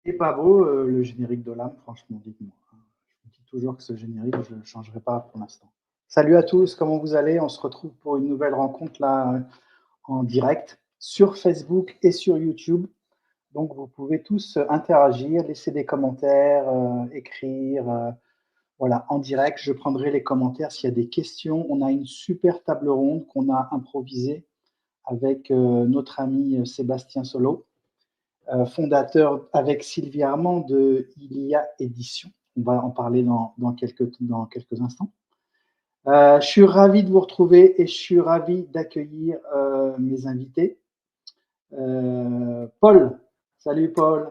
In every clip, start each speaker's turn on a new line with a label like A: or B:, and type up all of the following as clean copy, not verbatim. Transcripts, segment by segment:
A: Et pas beau le générique de l'âme, franchement, dites-moi. Je me dis toujours que ce générique, je ne le changerai pas pour l'instant. Salut à tous, comment vous allez? On se retrouve pour une nouvelle rencontre là en direct sur Facebook et sur YouTube. Donc vous pouvez tous interagir, laisser des commentaires, écrire, voilà, en direct. Je prendrai les commentaires s'il y a des questions. On a une super table ronde qu'on a improvisée avec notre ami Sébastien Solo, fondateur avec Sylvie Armand de Ilia Édition. On va en parler dans quelques instants. Je suis ravi de vous retrouver et je suis ravi d'accueillir mes invités. Paul, salut Paul.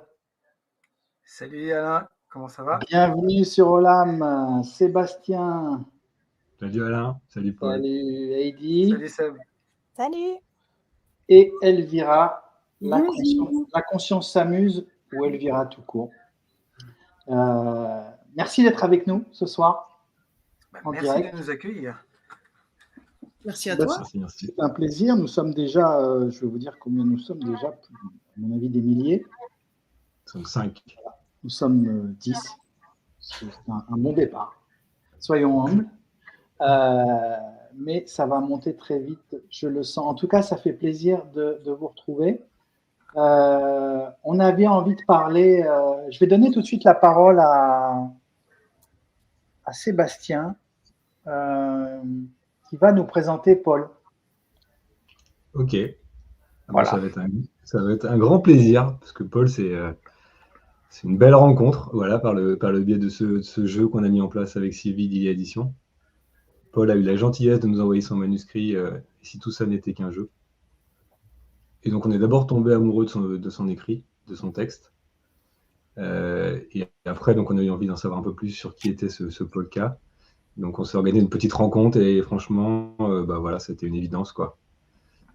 B: Salut Alain, comment ça va?
A: Bienvenue sur Olam. Sébastien.
C: Salut Alain, salut Paul.
A: Salut Heidi.
B: Salut Seb.
D: Salut.
A: Et Elvira, la
D: Bonjour.
A: conscience s'amuse, ou Elvira tout court. Merci d'être avec nous ce soir.
B: Merci
A: direct.
B: de nous accueillir.
D: Merci à toi.
C: Merci.
A: C'est un plaisir. Nous sommes déjà, je vais vous dire combien nous sommes déjà, à mon avis des milliers.
C: Nous sommes 5.
A: Nous sommes 10. C'est un bon départ. Soyons humbles. Mais ça va monter très vite, je le sens. En tout cas, ça fait plaisir de vous retrouver. On avait envie de parler. Je vais donner tout de suite la parole à Sébastien, qui va nous présenter Paul.
C: Ok.
A: Voilà.
C: Ça va être un grand plaisir, parce que Paul, c'est une belle rencontre, voilà, par le biais de ce jeu qu'on a mis en place avec Sylvie d'Ilia Édition. Paul a eu la gentillesse de nous envoyer son manuscrit, et si tout ça n'était qu'un jeu. Et donc on est d'abord tombé amoureux de son écrit, de son texte. Et après, donc on a eu envie d'en savoir un peu plus sur qui était ce Paul K. Donc on s'est organisé une petite rencontre et franchement, voilà, c'était une évidence, quoi.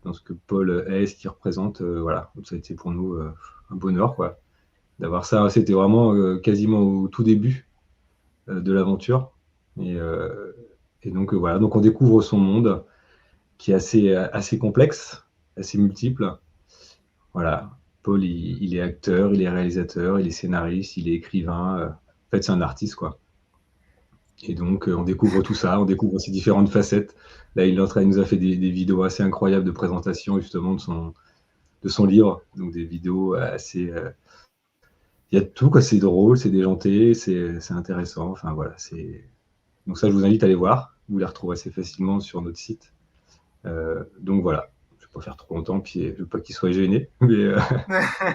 C: Dans ce que Paul est, ce qu'il représente, voilà. Donc, ça a été pour nous un bonheur, quoi, d'avoir ça. C'était vraiment quasiment au tout début de l'aventure. Et donc voilà, donc on découvre son monde qui est assez complexe, assez multiple. Voilà, Paul, il est acteur, il est réalisateur, il est scénariste, il est écrivain. En fait, c'est un artiste, quoi. Et donc, on découvre tout ça, on découvre ses différentes facettes. Là, il nous a fait des vidéos assez incroyables de présentation, justement, de son livre. Donc, des vidéos assez... Il y a de tout, quoi. C'est drôle, c'est déjanté, c'est intéressant. Enfin, voilà. Donc, ça, je vous invite à aller voir. Vous les retrouverez assez facilement sur notre site. Donc, voilà. Je ne vais pas faire trop longtemps, puis je ne veux pas qu'il soit gêné. Mais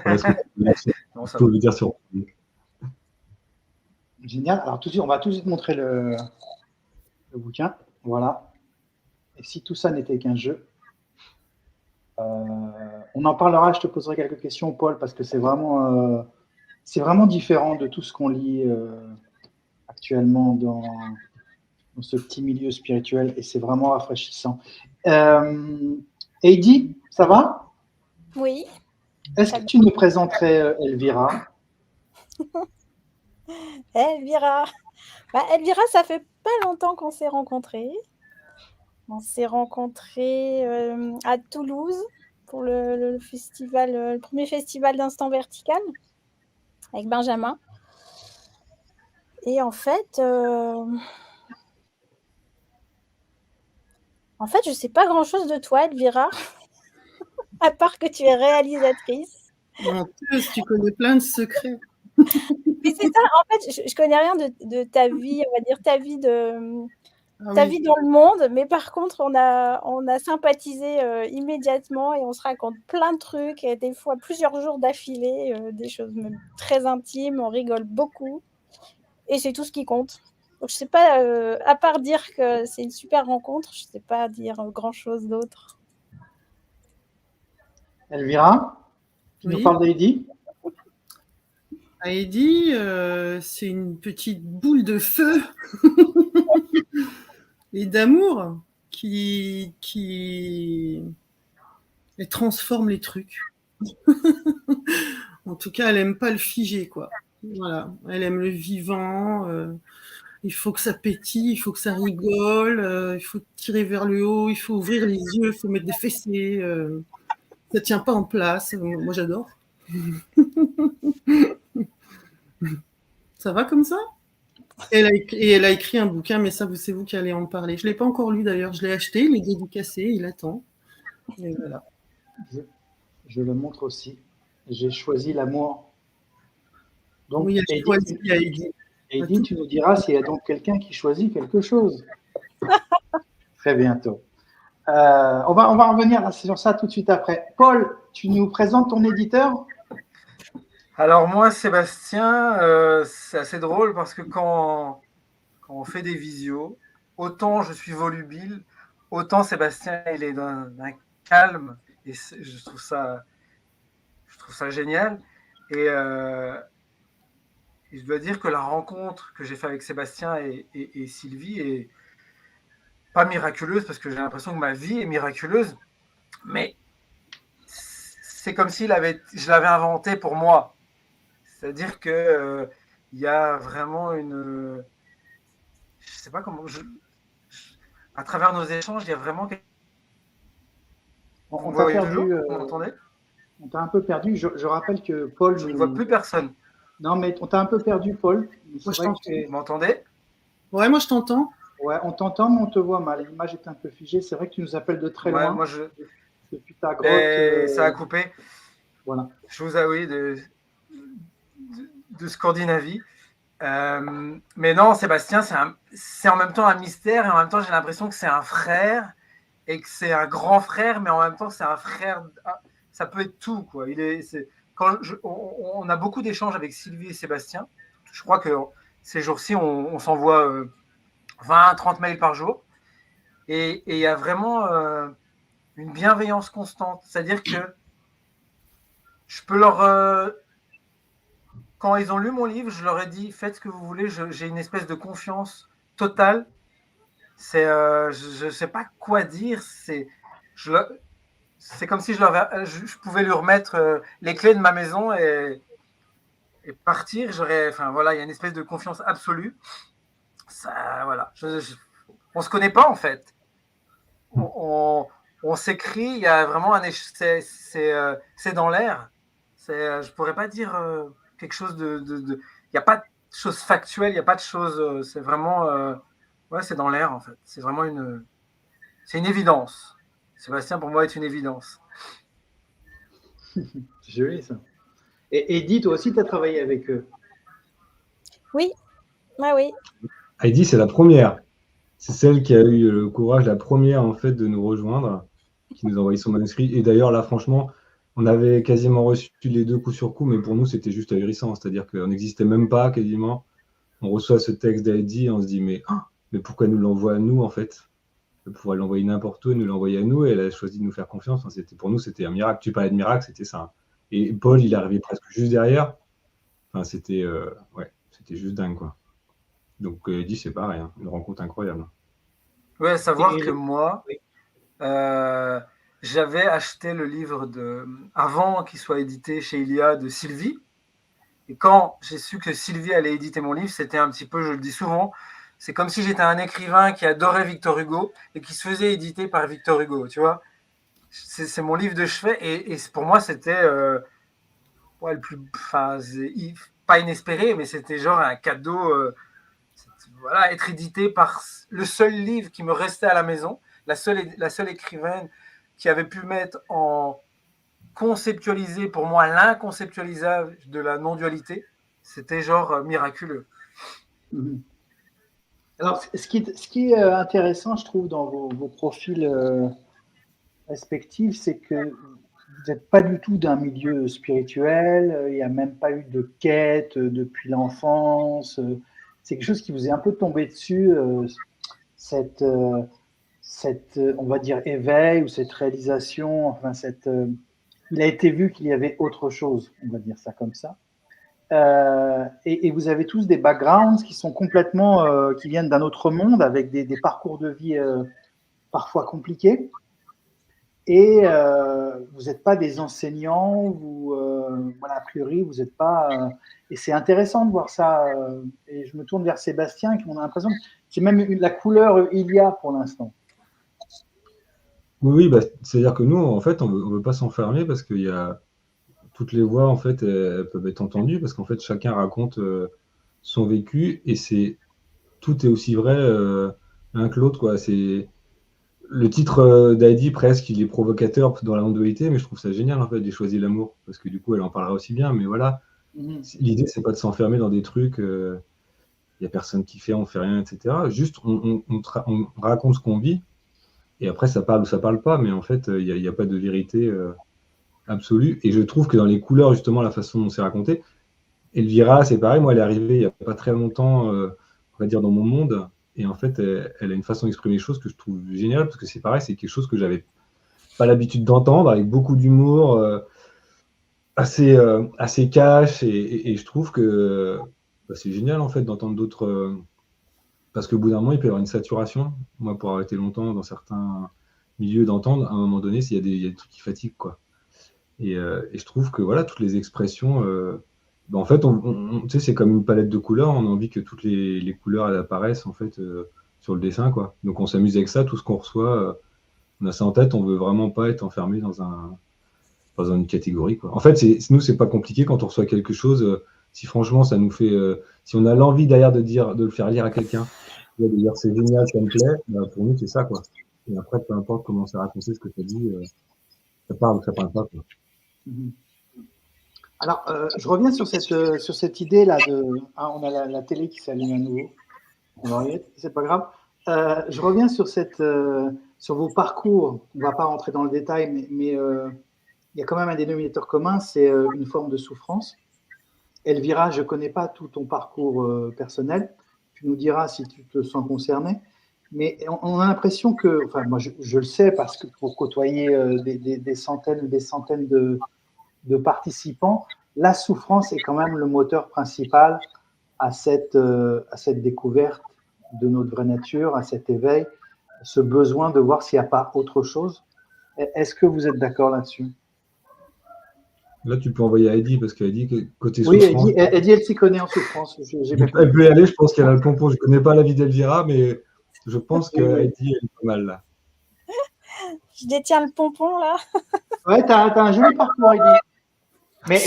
C: voilà ce que je peux vous dire sur...
A: Génial. Alors, tout de suite, on va tout de suite montrer le bouquin. Voilà. Et si tout ça n'était qu'un jeu, on en parlera. Je te poserai quelques questions, Paul, parce que c'est vraiment différent de tout ce qu'on lit actuellement dans ce petit milieu spirituel, et c'est vraiment rafraîchissant. Heidi, ça va?
D: Oui.
A: Est-ce que tu nous présenterais Elvira?
D: Elvira. Elvira, ça fait pas longtemps qu'on s'est rencontrés. On s'est rencontrés à Toulouse pour le festival, le premier festival d'Instant Vertical avec Benjamin. Et en fait, je sais pas grand-chose de toi, Elvira, à part que tu es réalisatrice.
E: En plus, tu connais plein de secrets.
D: Mais c'est ça, en fait, je connais rien de ta vie, on va dire ta vie vie dans le monde, mais par contre, on a sympathisé immédiatement et on se raconte plein de trucs, et des fois plusieurs jours d'affilée, des choses même très intimes, on rigole beaucoup, et c'est tout ce qui compte. Donc, je sais pas, à part dire que c'est une super rencontre, je sais pas dire grand-chose d'autre.
A: Elvira, tu nous parles d'Heidi?
E: Heidi, c'est une petite boule de feu et d'amour qui elle transforme les trucs. En tout cas, elle aime pas le figé, quoi. Voilà, elle aime le vivant. Il faut que ça pétille, il faut que ça rigole, il faut tirer vers le haut, il faut ouvrir les yeux, il faut mettre des fessées. Ça tient pas en place. Moi, j'adore. Ça va comme ça? Et elle a écrit un bouquin, mais ça, c'est vous qui allez en parler. Je ne l'ai pas encore lu d'ailleurs. Je l'ai acheté, il est dédicacé, il attend. Et voilà.
A: Je le montre aussi. J'ai choisi l'amour. Donc,
E: Oui, elle a choisi, il y a Edith.
A: Edith, tu nous diras s'il y a donc quelqu'un qui choisit quelque chose. Très bientôt. On va revenir sur ça tout de suite après. Paul, tu nous présentes ton éditeur?
B: Alors moi, Sébastien, c'est assez drôle parce que quand on fait des visios, autant je suis volubile, autant Sébastien, il est d'un calme et je trouve ça génial. Et je dois dire que la rencontre que j'ai faite avec Sébastien et Sylvie est pas miraculeuse parce que j'ai l'impression que ma vie est miraculeuse, mais c'est comme si je l'avais inventé pour moi. C'est-à-dire que il y a vraiment une, je sais pas comment, à travers nos échanges, il y a vraiment.
A: On t'a perdu.
B: Vous m'entendez?
A: On t'a un peu perdu. Je rappelle que Paul.
B: Je ne vois plus personne.
A: Non, mais on t'a un peu perdu, Paul.
E: Moi,
B: Vous m'entendez?
E: Ouais, moi je t'entends.
A: Ouais, on t'entend, mais on te voit mal. L'image est un peu figée. C'est vrai que tu nous appelles de très loin.
B: Moi,
A: depuis ta grotte.
B: Ça a coupé.
A: Voilà.
B: Je vous avoue de Scandinavie. Mais non, Sébastien, c'est en même temps un mystère et en même temps, j'ai l'impression que c'est un frère et que c'est un grand frère, mais en même temps, c'est un frère. Ça peut être tout, quoi. On a beaucoup d'échanges avec Sylvie et Sébastien. Je crois que ces jours-ci, on s'envoie 20-30 mails par jour. Et il y a vraiment une bienveillance constante. C'est-à-dire que je peux leur. Quand ils ont lu mon livre, je leur ai dit faites ce que vous voulez. J'ai une espèce de confiance totale. Je ne sais pas quoi dire. C'est comme si je pouvais lui remettre les clés de ma maison et partir. Enfin voilà, il y a une espèce de confiance absolue. Ça, voilà. On se connaît pas en fait. On s'écrit. Il y a vraiment c'est dans l'air. Je pourrais pas dire quelque chose il n'y a pas de choses factuelles. Il n'y a pas de choses. C'est vraiment ouais, c'est dans l'air en fait. C'est vraiment c'est une évidence. Sébastien, pour moi, est une évidence.
A: C'est joli, ça. Et Edith, toi aussi, tu as travaillé avec eux?
D: Oui. Oui.
C: Heidi, c'est la première. C'est celle qui a eu le courage, la première, en fait, de nous rejoindre, qui nous a envoyé son manuscrit. Et d'ailleurs, là, franchement, on avait quasiment reçu les deux coup sur coup, mais pour nous, c'était juste ahurissant. C'est-à-dire qu'on n'existait même pas, quasiment. On reçoit ce texte d'Heidi et on se dit, mais pourquoi elle nous l'envoie à nous, en fait? Elle pourrait l'envoyer n'importe où, nous l'envoyer à nous, et elle a choisi de nous faire confiance. Enfin, pour nous, c'était un miracle. Tu parlais de miracle, c'était ça. Et Paul, il est arrivé presque juste derrière. Enfin, c'était juste dingue, quoi. Donc, Heidi, c'est pareil, hein, une rencontre incroyable.
B: Oui, à savoir que moi, j'avais acheté le livre avant qu'il soit édité chez Ilia de Sylvie. Et quand j'ai su que Sylvie allait éditer mon livre, c'était un petit peu, je le dis souvent, c'est comme si j'étais un écrivain qui adorait Victor Hugo et qui se faisait éditer par Victor Hugo, tu vois. C'est mon livre de chevet et pour moi, c'était le plus, pas inespéré, mais c'était genre un cadeau. Voilà, être édité par le seul livre qui me restait à la maison, la seule écrivaine qui avait pu mettre en conceptualiser pour moi l'inconceptualisable de la non-dualité, c'était genre miraculeux.
A: Alors, ce qui est intéressant, je trouve, dans vos profils respectifs, c'est que vous n'êtes pas du tout d'un milieu spirituel, il n'y a même pas eu de quête depuis l'enfance. C'est quelque chose qui vous est un peu tombé dessus, cette on va dire, éveil ou cette réalisation, enfin, il a été vu qu'il y avait autre chose, on va dire ça comme ça. Et vous avez tous des backgrounds qui sont complètement, qui viennent d'un autre monde, avec des parcours de vie parfois compliqués. Et vous n'êtes pas des enseignants, voilà, a priori, vous n'êtes pas. Et c'est intéressant de voir ça. Et je me tourne vers Sébastien, qui on a l'impression que c'est même la couleur Ilia pour l'instant.
C: Oui, c'est-à-dire que nous, en fait, on veut pas s'enfermer parce qu'il y a toutes les voix, en fait, elles peuvent être entendues parce qu'en fait, chacun raconte son vécu et tout est aussi vrai l'un que l'autre, quoi. C'est le titre d'Heidi, presque, il est provocateur dans la dualité, mais je trouve ça génial, en fait, j'ai choisi l'amour parce que du coup, elle en parlera aussi bien, mais voilà. L'idée, c'est pas de s'enfermer dans des trucs, il n'y a personne qui fait, on fait rien, etc. Juste, on raconte ce qu'on vit, et après, ça parle ou ça parle pas, mais en fait, il n'y a pas de vérité absolue. Et je trouve que dans les couleurs, justement, la façon dont c'est raconté, Elvira, c'est pareil, moi, elle est arrivée il n'y a pas très longtemps, on va dire, dans mon monde, et en fait, elle a une façon d'exprimer les choses que je trouve géniale, parce que c'est pareil, c'est quelque chose que j'avais pas l'habitude d'entendre, avec beaucoup d'humour, assez cash, et je trouve que c'est génial en fait d'entendre d'autres. Parce qu'au bout d'un moment, il peut y avoir une saturation. Moi, pour avoir été longtemps dans certains milieux d'entendre, à un moment donné, il y a des trucs qui fatiguent, quoi. Et je trouve que voilà, toutes les expressions, en fait, tu sais, c'est comme une palette de couleurs. On a envie que toutes les couleurs elles apparaissent en fait sur le dessin, quoi. Donc on s'amuse avec ça, tout ce qu'on reçoit, on a ça en tête. On veut vraiment pas être enfermé dans une catégorie, quoi. En fait, nous, c'est pas compliqué quand on reçoit quelque chose. Si franchement, ça nous fait. Si on a l'envie derrière de le faire lire à quelqu'un, de dire c'est génial, ça me plaît, bah, pour nous, c'est ça, quoi. Et après, peu importe comment ça raconté, ce que tu as dit, ça parle ou ça parle pas, quoi.
A: Alors, je reviens sur cette idée-là on a la télé qui s'allume à nouveau. On va y être, c'est pas grave. Je reviens sur vos parcours. On ne va pas rentrer dans le détail, mais il y a quand même un dénominateur commun, c'est une forme de souffrance. Elvira, je ne connais pas tout ton parcours personnel. Tu nous diras si tu te sens concerné. Mais on a l'impression que, enfin, moi je le sais parce que pour côtoyer des centaines de participants, la souffrance est quand même le moteur principal à cette découverte de notre vraie nature, à cet éveil, ce besoin de voir s'il n'y a pas autre chose. Est-ce que vous êtes d'accord là-dessus?
C: Là, tu peux envoyer à Heidi, parce qu'Heidi, côté
A: Oui,
C: souffrance.
A: Heidi, elle s'y connaît en souffrance.
C: Elle peut y aller, je pense qu'elle a le pompon. Je ne connais pas la vie d'Elvira, mais je pense que
A: Oui.
C: Heidi, elle est pas mal là.
D: Je détiens le pompon là.
A: Ouais, tu as un joli parcours, Heidi. Mais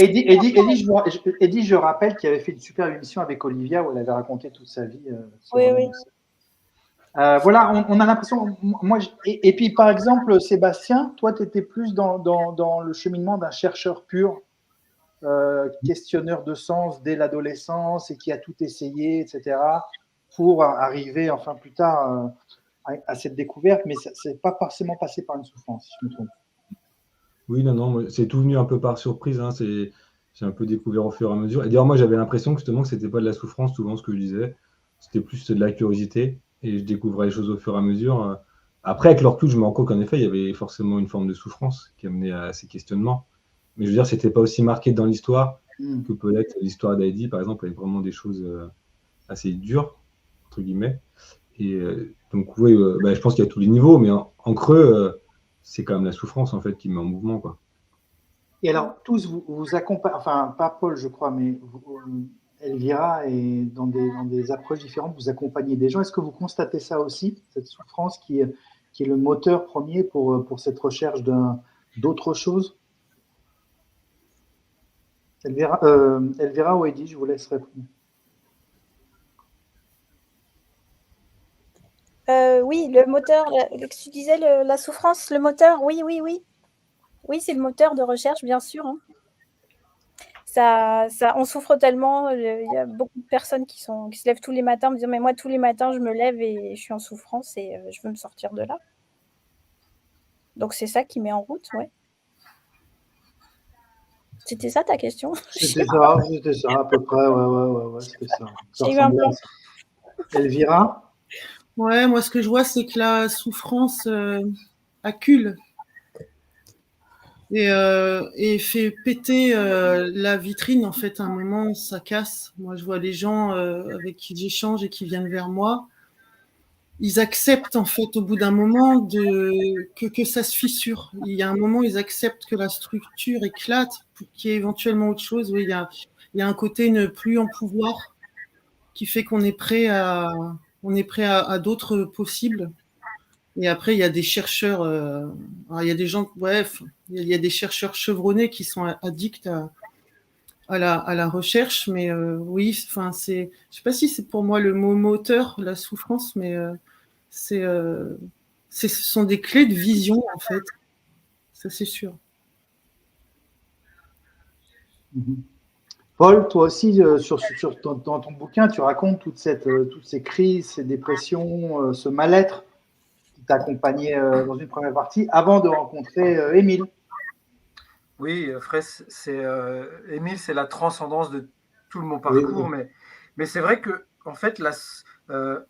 A: Heidi, je rappelle qu'il avait fait une super émission avec Olivia où elle avait raconté toute sa vie.
D: Oui.
A: Voilà, on a l'impression. Et puis, par exemple, Sébastien, toi, tu étais plus dans le cheminement d'un chercheur pur, questionneur de sens dès l'adolescence et qui a tout essayé, etc., pour arriver, enfin, plus tard à cette découverte. Mais ça n'est pas forcément passé par une souffrance, si je me trompe.
C: Oui, non, c'est tout venu un peu par surprise. Hein, j'ai un peu découvert au fur et à mesure. Et d'ailleurs, moi, j'avais l'impression que justement, que c'était pas de la souffrance, souvent ce que je disais. C'était plus de la curiosité. Et je découvrais les choses au fur et à mesure. Après, avec le recul, je me rends compte qu'en effet, il y avait forcément une forme de souffrance qui amenait à ces questionnements. Mais je veux dire, c'était pas aussi marqué dans l'histoire que peut l'être l'histoire d'Heidi, par exemple, avec vraiment des choses assez dures, entre guillemets. Et donc, oui, je pense qu'il y a tous les niveaux, mais en creux, c'est quand même la souffrance, en fait, qui met en mouvement, quoi.
A: Et alors, tous vous accompagnez, enfin, pas Paul, je crois, mais Elvira, et dans des approches différentes, vous accompagnez des gens. Est-ce que vous constatez ça aussi, cette souffrance qui est le moteur premier pour cette recherche d'autre chose? Elvira ou Heidi, je vous laisse répondre.
D: Oui, le moteur, tu disais la souffrance, le moteur, oui. Oui, c'est le moteur de recherche, bien sûr. Hein. On souffre tellement. Il y a beaucoup de personnes qui se lèvent tous les matins en me disant mais moi tous les matins je me lève et je suis en souffrance et je veux me sortir de là. Donc c'est ça qui met en route, ouais. C'était ça ta question?
A: C'était ça, à peu près, ouais, c'était ça.
D: J'ai eu un plan.
A: Elvira?
E: Ouais, moi ce que je vois c'est que la souffrance accule et fait péter la vitrine en fait. À un moment ça casse. Moi je vois les gens avec qui j'échange et qui viennent vers moi, ils acceptent en fait au bout d'un moment que ça se fissure. Il y a un moment ils acceptent que la structure éclate pour qu'il y ait éventuellement autre chose. Oui, il y a un côté ne plus en pouvoir qui fait qu'on est prêt à d'autres possibles. Et après, il y a des chercheurs, alors il y a des gens, bref, il y a des chercheurs chevronnés qui sont addicts à la recherche, mais oui, enfin, je sais pas si c'est pour moi le mot moteur, la souffrance, mais ce sont des clés de vision, en fait. Ça, c'est sûr.
A: Paul, toi aussi, dans ton bouquin, tu racontes toutes ces crises, ces dépressions, ce mal-être qui t'accompagnait dans une première partie avant de rencontrer Émile.
B: Oui, Émile, c'est la transcendance de tout mon parcours,
A: Oui.
B: mais c'est vrai que, en fait,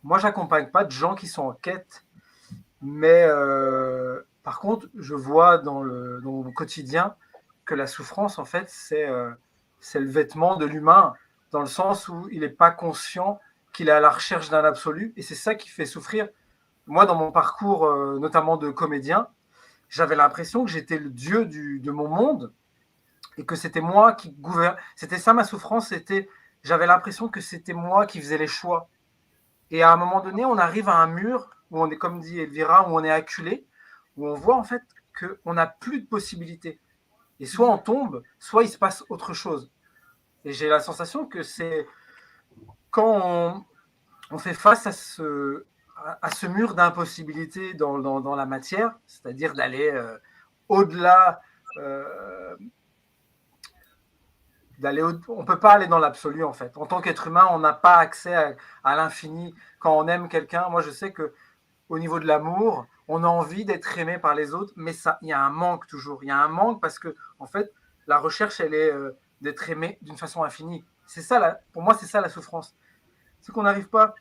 B: moi, j'accompagne pas de gens qui sont en quête, mais par contre, je vois dans mon quotidien que la souffrance, en fait, c'est le vêtement de l'humain, dans le sens où il n'est pas conscient qu'il est à la recherche d'un absolu, et c'est ça qui fait souffrir. Moi, dans mon parcours, notamment de comédien, j'avais l'impression que j'étais le dieu de mon monde et que c'était moi qui gouverne. C'était ça ma souffrance, j'avais l'impression que c'était moi qui faisais les choix. Et à un moment donné, on arrive à un mur où on est, comme dit Elvira, où on est acculé, où on voit en fait qu'on n'a plus de possibilités. Et soit on tombe, soit il se passe autre chose. Et j'ai la sensation que c'est quand on fait face à ce mur d'impossibilité dans la matière, c'est-à-dire d'aller au-delà, on ne peut pas aller dans l'absolu en fait. En tant qu'être humain, on n'a pas accès à l'infini. Quand on aime quelqu'un, moi je sais que au niveau de l'amour, on a envie d'être aimé par les autres, mais il y a un manque toujours. Il y a un manque parce que en fait, la recherche, elle est d'être aimé d'une façon infinie. C'est ça, pour moi, c'est ça la souffrance. C'est qu'on n'arrive pas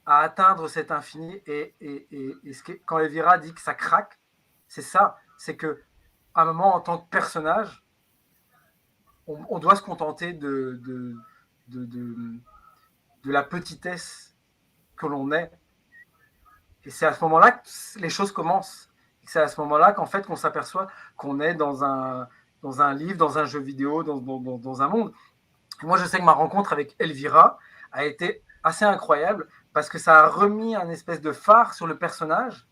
B: à atteindre cet infini. Et quand Elvira dit que ça craque, c'est ça. C'est que à un moment, en tant que personnage, on doit se contenter de la petitesse que l'on est. Et c'est à ce moment-là que les choses commencent. C'est à ce moment-là qu'en fait, qu'on s'aperçoit qu'on est dans un livre, dans un jeu vidéo, dans un monde. Et moi, je sais que ma rencontre avec Elvira a été assez incroyable parce que ça a remis un espèce de phare sur le personnage.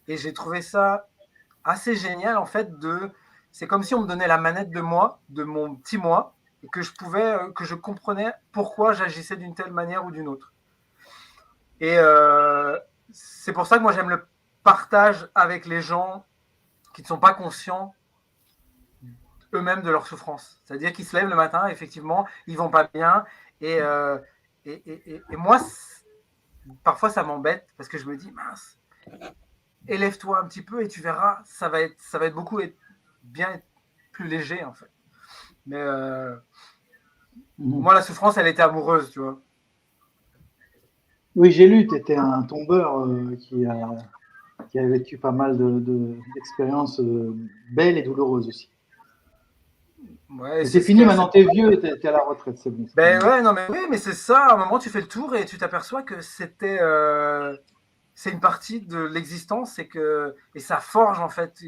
B: Et j'ai trouvé ça assez génial, en fait, c'est comme si on me donnait la manette de mon petit moi, et que je comprenais pourquoi j'agissais d'une telle manière ou d'une autre. Et c'est pour ça que moi j'aime le partage avec les gens qui ne sont pas conscients eux-mêmes de leur souffrance. C'est-à-dire qu'ils se lèvent le matin, effectivement, ils vont pas bien, et moi, parfois ça m'embête parce que je me dis, mince, élève-toi un petit peu et tu verras, ça va être beaucoup bien plus léger en fait. Mais moi, la souffrance, elle était amoureuse, tu vois.
A: Oui, j'ai lu, tu étais un tombeur qui a vécu pas mal d'expériences belles et douloureuses aussi.
B: Ouais,
A: c'est fini maintenant, t'es vieux, t'es à la retraite, c'est bon.
B: Ben ouais, non mais oui, mais c'est ça, à un moment tu fais le tour et tu t'aperçois que c'est une partie de l'existence et ça forge en fait,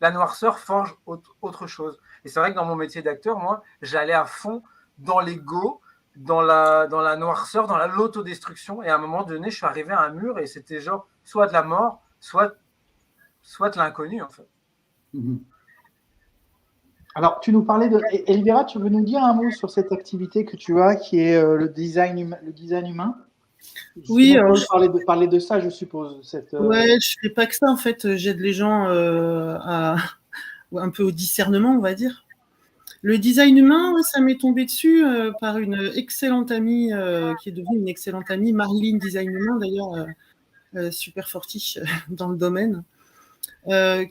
B: la noirceur forge autre chose. Et c'est vrai que dans mon métier d'acteur, moi, j'allais à fond dans l'ego, dans la noirceur, dans l'autodestruction, et à un moment donné, je suis arrivé à un mur et c'était genre soit de la mort, soit de l'inconnu en fait.
A: Alors, tu nous parlais de... Elvira, tu veux nous dire un mot sur cette activité que tu as qui est le design humain?
E: Oui,
A: parler de ça, je suppose.
E: Ouais, je fais pas que ça en fait. J'aide les gens un peu au discernement, on va dire. Le design humain, ça m'est tombé dessus par une excellente amie qui est devenue une excellente amie, Marilyn Design Humain d'ailleurs, super fortiche dans le domaine,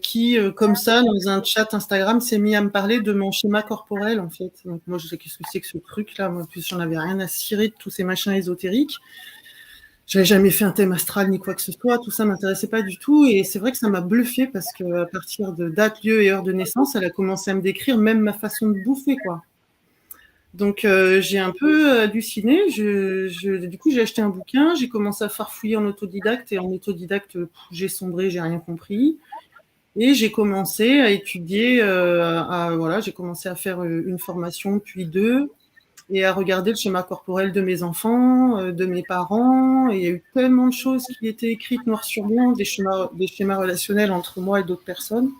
E: qui, comme ça, dans un chat Instagram, s'est mis à me parler de mon schéma corporel en fait. Donc moi, je sais qu'est-ce que c'est que ce truc-là. Moi, en plus, j'en avais rien à cirer de tous ces machins ésotériques. J'avais jamais fait un thème astral ni quoi que ce soit, tout ça m'intéressait pas du tout, et c'est vrai que ça m'a bluffé parce que à partir de date, lieu et heure de naissance, elle a commencé à me décrire même ma façon de bouffer, quoi. Donc j'ai un peu halluciné. Du coup, j'ai acheté un bouquin, j'ai commencé à farfouiller en autodidacte, et en autodidacte, j'ai sombré, j'ai rien compris, et j'ai commencé à étudier. Voilà, j'ai commencé à faire une formation, puis deux. et à regarder le schéma corporel de mes enfants, de mes parents. Et il y a eu tellement de choses qui étaient écrites noir sur blanc, des schémas relationnels entre moi et d'autres personnes.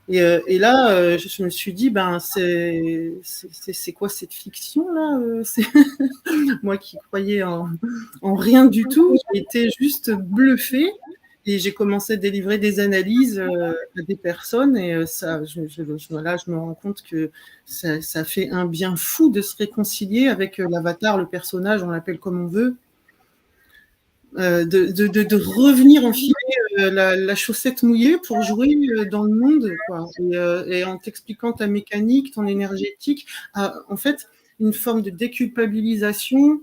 E: Et là, je me suis dit, ben, c'est quoi cette fiction-là Moi qui croyais en rien du tout, j'ai été juste bluffée. Et j'ai commencé à délivrer des analyses à des personnes. Et là, je me rends compte que ça fait un bien fou de se réconcilier avec l'avatar, le personnage, on l'appelle comme on veut. De revenir enfiler la chaussette mouillée pour jouer dans le monde, quoi. Et en t'expliquant ta mécanique, ton énergétique, en fait, une forme de déculpabilisation,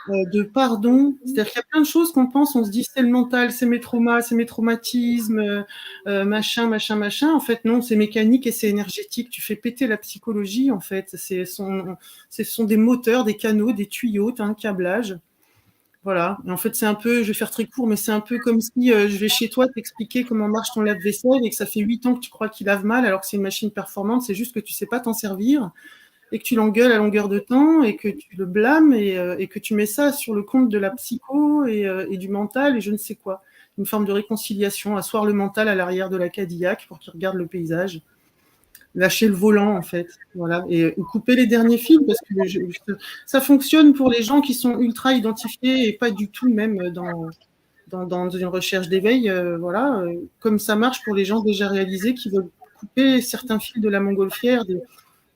E: de pardon. C'est-à-dire qu'il y a plein de choses qu'on pense, on se dit c'est le mental, c'est mes traumas, c'est mes traumatismes, machin. En fait, non, c'est mécanique et c'est énergétique. Tu fais péter la psychologie, en fait. Ce sont des moteurs, des canaux, des tuyaux, tu as un câblage. Voilà. Et en fait, c'est un peu, je vais faire très court, mais c'est un peu comme si je vais chez toi t'expliquer comment marche ton lave-vaisselle et que ça fait 8 ans que tu crois qu'il lave mal alors que c'est une machine performante, c'est juste que tu sais pas t'en servir et que tu l'engueules à longueur de temps et que tu le blâmes et que tu mets ça sur le compte de la psycho et du mental et je ne sais quoi. Une forme de réconciliation, asseoir le mental à l'arrière de la Cadillac pour qu'il regarde le paysage. Lâcher le volant, en fait. Voilà. Et couper les derniers fils, parce que ça fonctionne pour les gens qui sont ultra identifiés et pas du tout même dans une recherche d'éveil. Voilà. Comme ça marche pour les gens déjà réalisés qui veulent couper certains fils de la montgolfière,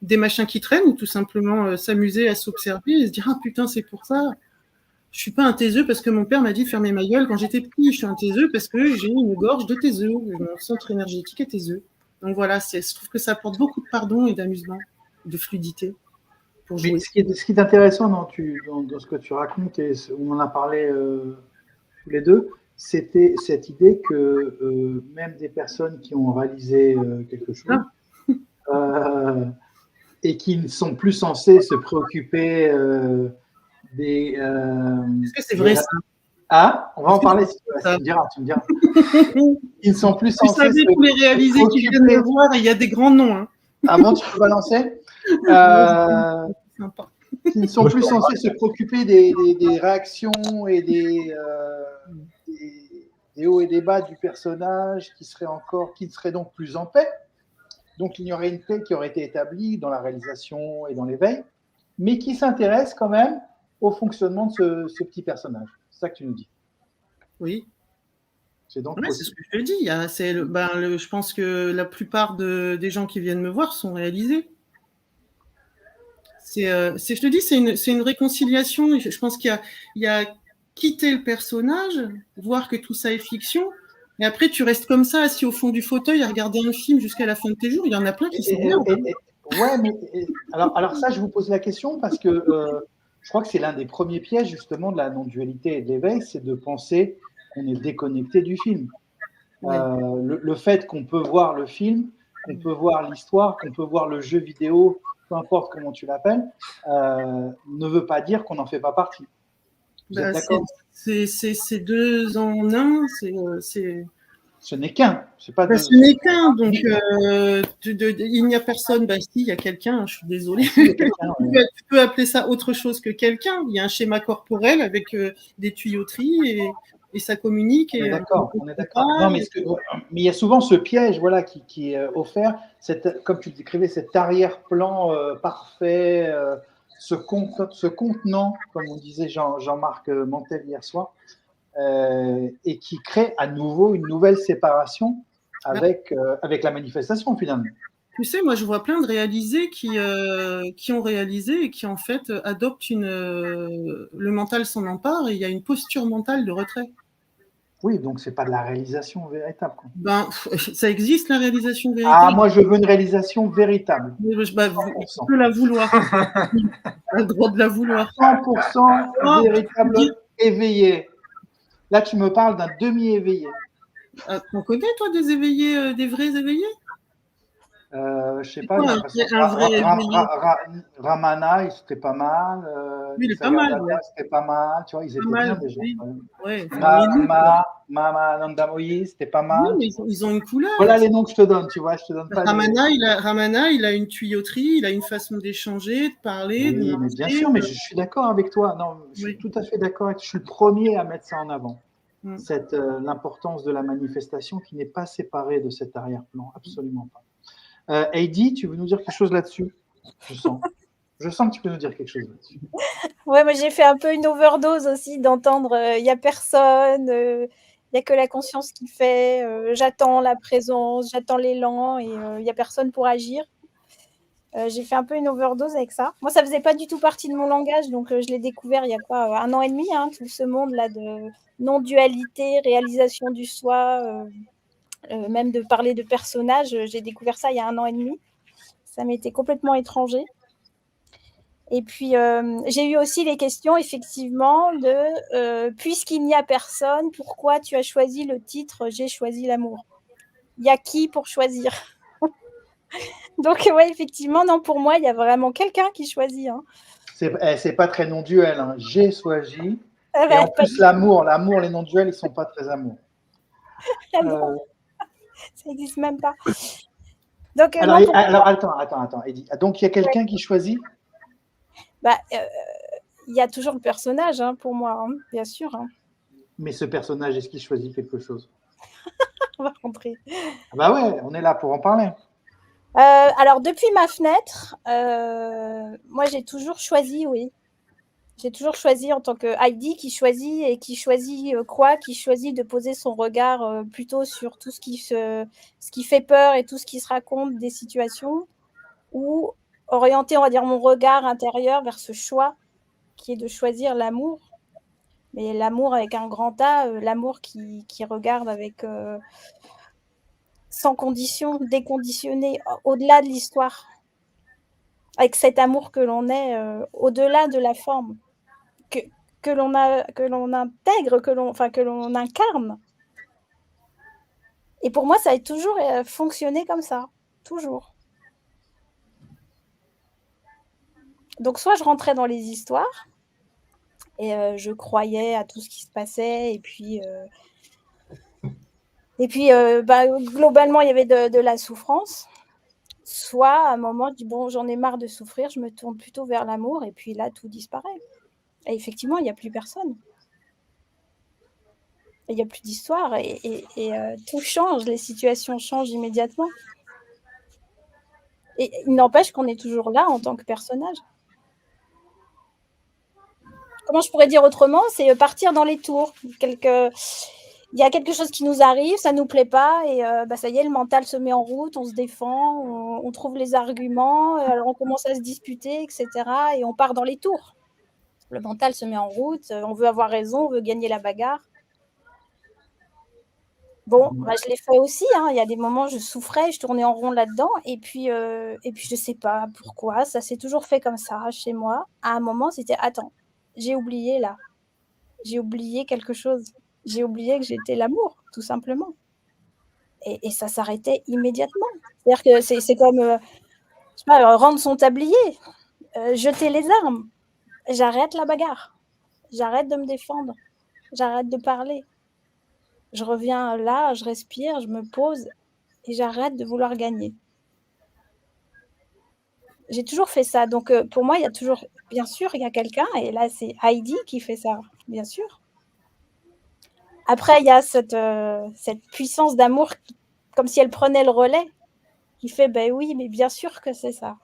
E: des machins qui traînent, ou tout simplement s'amuser à s'observer et se dire « Ah putain, c'est pour ça !» Je suis pas un taiseux parce que mon père m'a dit de fermer ma gueule quand j'étais petit. Je suis un taiseux parce que j'ai une gorge de taiseux. Mon centre énergétique est taiseux. Donc voilà, je trouve que ça apporte beaucoup de pardon et d'amusement, de fluidité pour jouer.
A: Ce qui est intéressant dans ce que tu racontes, et on en a parlé tous les deux, c'était cette idée que même des personnes qui ont réalisé quelque chose et qui ne sont plus censées se préoccuper des...
E: Est-ce que c'est vrai ça?
A: Ah, on va en parler si tu me diras. Ils ne sont plus censés.
E: Vous savez, tous les réalisés qui viennent me voir, il y a des grands noms. Hein.
A: Ah bon, tu peux balancer Ils ne sont plus censés se préoccuper des réactions et des hauts et des bas du personnage qui serait donc plus en paix. Donc il y aurait une paix qui aurait été établie dans la réalisation et dans l'éveil, mais qui s'intéresse quand même au fonctionnement de ce petit personnage. C'est ça que tu nous dis.
E: Oui.
A: C'est donc
E: c'est ce que je te dis. Je pense que la plupart des gens qui viennent me voir sont réalisés. Je te dis, c'est une réconciliation. Je pense qu'il y a quitter le personnage, voir que tout ça est fiction, et après tu restes comme ça, assis au fond du fauteuil à regarder un film jusqu'à la fin de tes jours. Il y en a plein qui sont bien.
A: Ouais, mais alors ça, je vous pose la question parce que je crois que c'est l'un des premiers pièges justement de la non-dualité et de l'éveil, c'est de penser qu'on est déconnecté du film. Ouais. Le fait qu'on peut voir le film, qu'on peut voir l'histoire, qu'on peut voir le jeu vidéo, peu importe comment tu l'appelles, ne veut pas dire qu'on n'en fait pas partie. Vous êtes d'accord ?
E: C'est deux en un.
A: Ce n'est qu'un.
E: Ce n'est qu'un. Donc, il n'y a personne. Si, il y a quelqu'un. Je suis désolée. Tu peux appeler ça autre chose que quelqu'un. Il y a un schéma corporel avec des tuyauteries et ça communique.
A: On est d'accord. Non, mais il y a souvent ce piège, voilà, qui est offert. Comme tu le décrivais, cet arrière-plan parfait, ce contenant, comme on disait Jean-Marc Mantel hier soir. Et qui crée à nouveau une nouvelle séparation avec la manifestation finalement.
E: Tu sais, moi je vois plein de réalisés qui ont réalisé et qui en fait adoptent le mental s'en empare et il y a une posture mentale de retrait.
A: Oui, donc c'est pas de la réalisation véritable.
E: Ça existe la réalisation véritable.
A: Ah, moi je veux une réalisation véritable.
E: Tu peux la vouloir. Tu as le droit de la vouloir.
A: 100% véritable, éveillé. Là, tu me parles d'un demi-éveillé.
E: T'en connais, toi, des éveillés, des vrais éveillés ?
A: Je sais pas, j'ai
E: quoi,
A: l'impression que
E: un vrai
A: Ramana, c'était pas mal.
E: Oui, il est pas mal,
A: Nisargadatta,
E: ouais.
A: c'était pas mal. Tu vois, ils
E: Pas
A: étaient bien
E: mal,
A: déjà.
E: oui.
A: Ouais.
E: Ouais, faut les lire, quoi.
A: Mama Nandamoyi, c'était pas
E: Oui,
A: mal.
E: mais ils ont une couleur.
A: Voilà les noms que je te donne, tu vois, je te donne pas
E: Ramana, il a une tuyauterie, il a une façon d'échanger, de parler, de
A: Oui, mais bien
E: marcher.
A: sûr, mais je suis d'accord avec toi. Non, je suis
E: Oui.
A: tout à fait d'accord avec toi. Je suis le premier à mettre ça en avant.
E: Mm.
A: L'importance de la manifestation qui n'est pas séparée de cet arrière-plan, absolument pas. Heidi, tu veux nous dire quelque chose là-dessus? Je sens que tu peux nous dire quelque chose là-dessus.
D: Ouais, moi j'ai fait un peu une overdose aussi d'entendre il n'y a personne, il n'y a que la conscience qui fait, j'attends la présence, j'attends l'élan et il n'y a personne pour agir. J'ai fait un peu une overdose avec ça. Moi, ça faisait pas du tout partie de mon langage, donc je l'ai découvert il y a quoi, 1 an et demi, hein, tout ce monde-là de non-dualité, réalisation du soi, même de parler de personnages. J'ai découvert ça il y a 1 an et demi. Ça m'était complètement étranger. Et puis, j'ai eu aussi les questions, effectivement, de puisqu'il n'y a personne, pourquoi tu as choisi le titre J'ai choisi l'amour? Il y a qui pour choisir? Donc, ouais, effectivement, non, pour moi, il y a vraiment quelqu'un qui choisit. Hein.
A: C'est pas très non-duel. Hein. J'ai choisi.
D: Ah
A: Et
D: bah,
A: en plus, l'amour, les non-duels, ils sont pas très amour.
D: non, ça n'existe même pas. Donc,
A: Alors,
D: non, pour
A: alors attends, Eddie. Donc, il y a quelqu'un qui choisit?
D: bah, il y a toujours le personnage, hein, pour moi, hein, bien sûr. Hein.
A: Mais ce personnage, est-ce qu'il choisit quelque chose?
D: On va rentrer.
A: Ah bah ouais, on est là pour en parler.
D: Alors, depuis ma fenêtre, moi, j'ai toujours choisi, oui. J'ai toujours choisi en tant que Heidi qui choisit quoi? Qui choisit de poser son regard plutôt sur tout ce qui fait peur et tout ce qui se raconte des situations, ou orienter, on va dire, mon regard intérieur vers ce choix qui est de choisir l'amour. Mais l'amour avec un grand A, l'amour qui regarde avec sans condition, déconditionné, au-delà de l'histoire, avec cet amour que l'on est au-delà de la forme. Que l'on intègre, que l'on incarne. Et pour moi, ça a toujours fonctionné comme ça, toujours. Donc, soit je rentrais dans les histoires et je croyais à tout ce qui se passait, et puis globalement, il y avait de la souffrance. Soit à un moment, je dis bon, j'en ai marre de souffrir, je me tourne plutôt vers l'amour, et puis là, tout disparaît. Et effectivement, il n'y a plus personne. Il n'y a plus d'histoire et tout change, les situations changent immédiatement. Et il n'empêche qu'on est toujours là en tant que personnage. Comment je pourrais dire autrement? C'est partir dans les tours. Il y a quelque chose qui nous arrive, ça ne nous plaît pas, et ça y est, le mental se met en route, on se défend, on trouve les arguments, alors on commence à se disputer, etc. Et on part dans les tours. Le mental se met en route, on veut avoir raison, on veut gagner la bagarre. Bon, je l'ai fait aussi, hein. Il y a des moments, je souffrais, je tournais en rond là-dedans, et puis je ne sais pas pourquoi, ça s'est toujours fait comme ça chez moi. À un moment, c'était « Attends, j'ai oublié là, j'ai oublié quelque chose, j'ai oublié que j'étais l'amour, tout simplement. » Et ça s'arrêtait immédiatement. C'est-à-dire que c'est comme je sais pas, rendre son tablier, jeter les armes. J'arrête la bagarre, j'arrête de me défendre, j'arrête de parler. Je reviens là, je respire, je me pose et j'arrête de vouloir gagner. J'ai toujours fait ça. Donc, pour moi, il y a toujours, bien sûr, il y a quelqu'un, et là, c'est Heidi qui fait ça, bien sûr. Après, il y a cette puissance d'amour, comme si elle prenait le relais, qui fait, ben oui, mais bien sûr que c'est ça.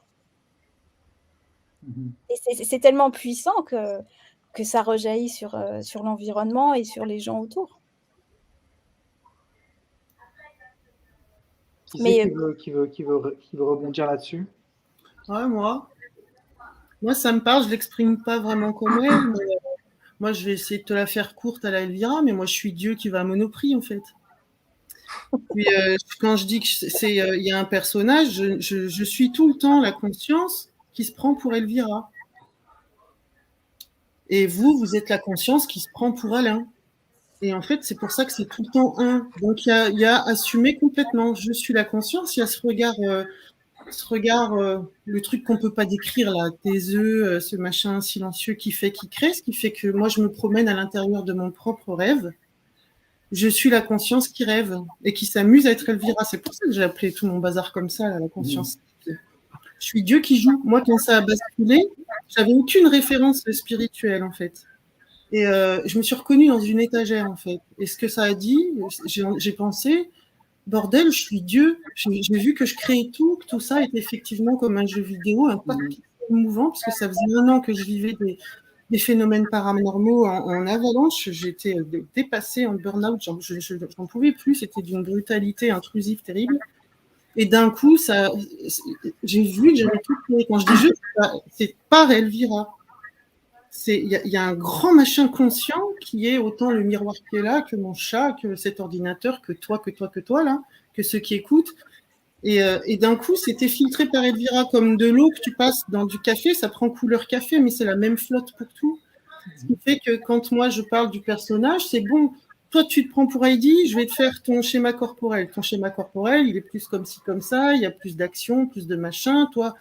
D: Et c'est tellement puissant que ça rejaillit sur l'environnement et sur les gens autour.
A: Qui veut rebondir là-dessus?
E: Ouais, moi, ça me parle, je ne l'exprime pas vraiment comme elle, mais moi, je vais essayer de te la faire courte à la Elvira, mais moi, je suis Dieu qui va à Monoprix, en fait. Puis, quand je dis qu'il y a un personnage, je suis tout le temps la conscience qui se prend pour Elvira. Et vous êtes la conscience qui se prend pour Alain. Et en fait, c'est pour ça que c'est tout le temps un. Donc, il y a assumé complètement. Je suis la conscience, il y a ce regard ce regard, le truc qu'on peut pas décrire là, tes œufs, ce machin silencieux qui crée, ce qui fait que moi je me promène à l'intérieur de mon propre rêve. Je suis la conscience qui rêve et qui s'amuse à être Elvira. C'est pour ça que j'ai appelé tout mon bazar comme ça, là, la conscience. Je suis Dieu qui joue. Moi, quand ça a basculé, j'avais aucune référence spirituelle en fait. Et je me suis reconnue dans une étagère en fait. Et ce que ça a dit, j'ai pensé, bordel, je suis Dieu. J'ai vu que je créais tout, que tout ça était effectivement comme un jeu vidéo, un pas mouvant, parce que ça faisait 1 an que je vivais des phénomènes paranormaux en avalanche. J'étais dépassée en burn-out, j'en pouvais plus, c'était d'une brutalité intrusive terrible. Et d'un coup, j'ai vu que j'avais tout créé. Quand je dis jeu, c'est pas Elvira. Il y a un grand machin conscient qui est autant le miroir qui est là, que mon chat, que cet ordinateur, que toi, là, que ceux qui écoutent. Et d'un coup, c'était filtré par Elvira comme de l'eau que tu passes dans du café, ça prend couleur café, mais c'est la même flotte pour tout. Ce qui fait que quand moi je parle du personnage, c'est bon, toi tu te prends pour Heidi, je vais te faire ton schéma corporel. Ton schéma corporel, il est plus comme ci, comme ça, il y a plus d'action, plus de machin. Toi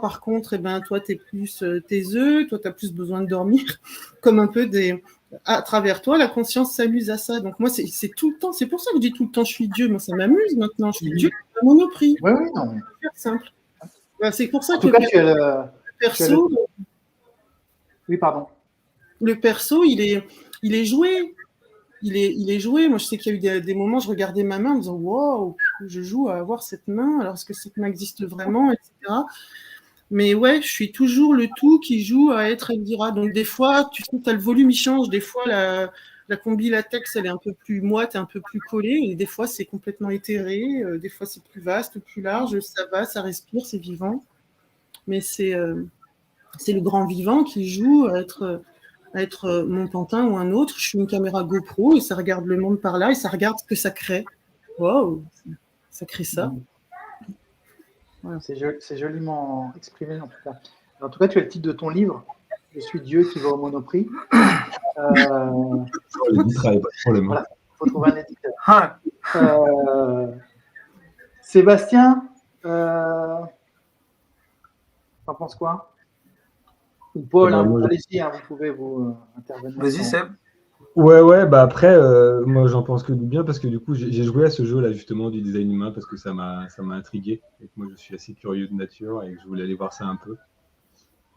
E: par contre, toi, t'es plus tes œufs, toi, t'as plus besoin de dormir, comme un peu à travers toi, la conscience s'amuse à ça. Donc moi, c'est tout le temps, c'est pour ça que je dis tout le temps, je suis Dieu. Moi, ça m'amuse maintenant, je suis Dieu à Monoprix.
A: Oui, non.
E: C'est simple. C'est pour ça
A: En tout cas,
E: le perso.
A: Oui, pardon.
E: Le perso, il est joué. Il est joué. Moi, je sais qu'il y a eu des moments, je regardais ma main en me disant wow, je joue à avoir cette main, alors est-ce que cette main existe vraiment, etc. Mais ouais, je suis toujours le tout qui joue à être Elvira. Donc, des fois, tu sais, tu as le volume, il change. Des fois, la combi latex, elle est un peu plus moite, un peu plus collée. Et des fois, c'est complètement éthéré. Des fois, c'est plus vaste, plus large. Ça va, ça respire, c'est vivant. Mais c'est le grand vivant qui joue à être mon pantin ou un autre. Je suis une caméra GoPro et ça regarde le monde par là et ça regarde ce que ça crée. Wow, ça crée ça.
A: Voilà. C'est joliment exprimé en tout cas. En tout cas, tu as le titre de ton livre, Je suis Dieu qui va au Monoprix. Voilà, il faut trouver un éditeur. Sébastien, t'en penses quoi? Ou Paul, allez-y, vous pouvez vous intervenir.
B: Vas-y, Seb.
C: Ouais, bah après, moi j'en pense que du bien parce que du coup j'ai joué à ce jeu là justement du design humain parce que ça m'a intrigué et que moi je suis assez curieux de nature et que je voulais aller voir ça un peu.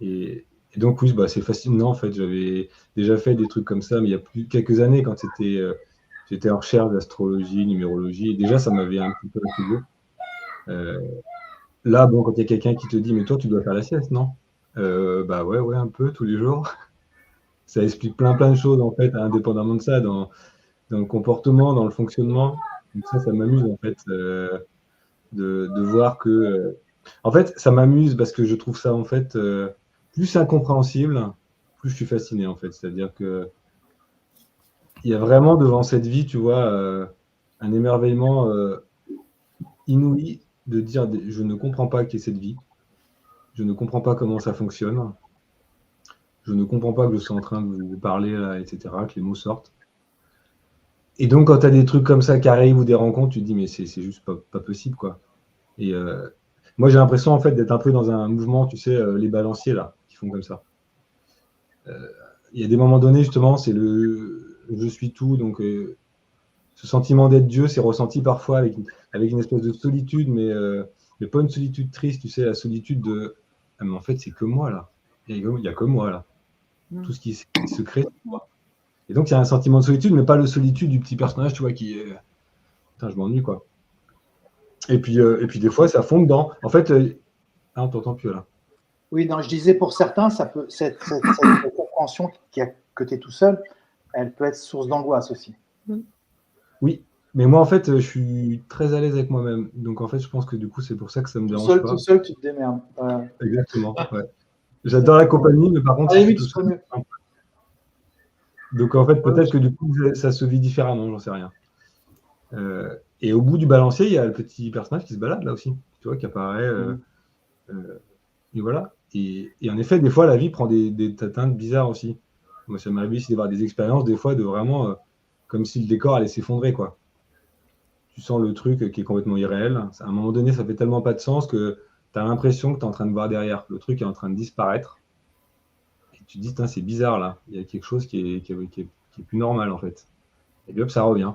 C: Et donc oui, bah, c'est fascinant en fait. J'avais déjà fait des trucs comme ça, mais il y a quelques années quand j'étais en recherche d'astrologie, numérologie, et déjà ça m'avait un petit peu intrigué. Là, bon, quand il y a quelqu'un qui te dit mais toi tu dois faire la sieste, non? Bah ouais, un peu tous les jours. Ça explique plein de choses, en fait, indépendamment de ça, dans le comportement, dans le fonctionnement. Donc ça m'amuse, en fait, de voir que... en fait, ça m'amuse parce que je trouve ça, en fait, plus incompréhensible, plus je suis fasciné, en fait. C'est-à-dire que il y a vraiment devant cette vie, tu vois, un émerveillement inouï de dire « je ne comprends pas qu'est cette vie, je ne comprends pas comment ça fonctionne ». Je ne comprends pas que je sois en train de vous parler, là, etc., que les mots sortent. Et donc, quand tu as des trucs comme ça qui arrivent ou des rencontres, tu te dis, mais c'est juste pas possible, quoi. Et moi, j'ai l'impression, en fait, d'être un peu dans un mouvement, tu sais, les balanciers, là, qui font comme ça. Il y a des moments donnés, justement, c'est le « je suis tout », donc ce sentiment d'être Dieu, c'est ressenti parfois avec une espèce de solitude, mais pas une solitude triste, tu sais, la solitude de « ah, mais en fait, c'est que moi, là. Il n'y a que moi, là. » Tout ce qui se crée, c'est moi. Et donc, il y a un sentiment de solitude, mais pas le solitude du petit personnage, tu vois, qui est... Putain, je m'ennuie, quoi. Et puis, des fois, ça fond dedans. En fait, on t'entend plus, là.
A: Oui, non, je disais, pour certains, cette compréhension que tu es tout seul, elle peut être source d'angoisse aussi.
C: Oui, mais moi, en fait, je suis très à l'aise avec moi-même. Donc, en fait, je pense que du coup, c'est pour ça que ça me dérange pas.
A: Tout seul, tu te démerdes.
C: Exactement, ouais. J'adore la compagnie, mais par contre, tout seul. Donc, en fait, peut-être que du coup, ça se vit différemment, j'en sais rien. Et au bout du balancier, il y a le petit personnage qui se balade là aussi, tu vois, qui apparaît. Et voilà. Et en effet, des fois, la vie prend des teintes bizarres aussi. Moi, ça m'arrive aussi d'avoir des expériences, des fois, de vraiment comme si le décor allait s'effondrer, quoi. Tu sens le truc qui est complètement irréel. À un moment donné, ça fait tellement pas de sens que tu as l'impression que tu es en train de voir derrière. Le truc est en train de disparaître. Et tu te dis, c'est bizarre là. Il y a quelque chose qui est plus normal en fait. Et puis hop, ça revient.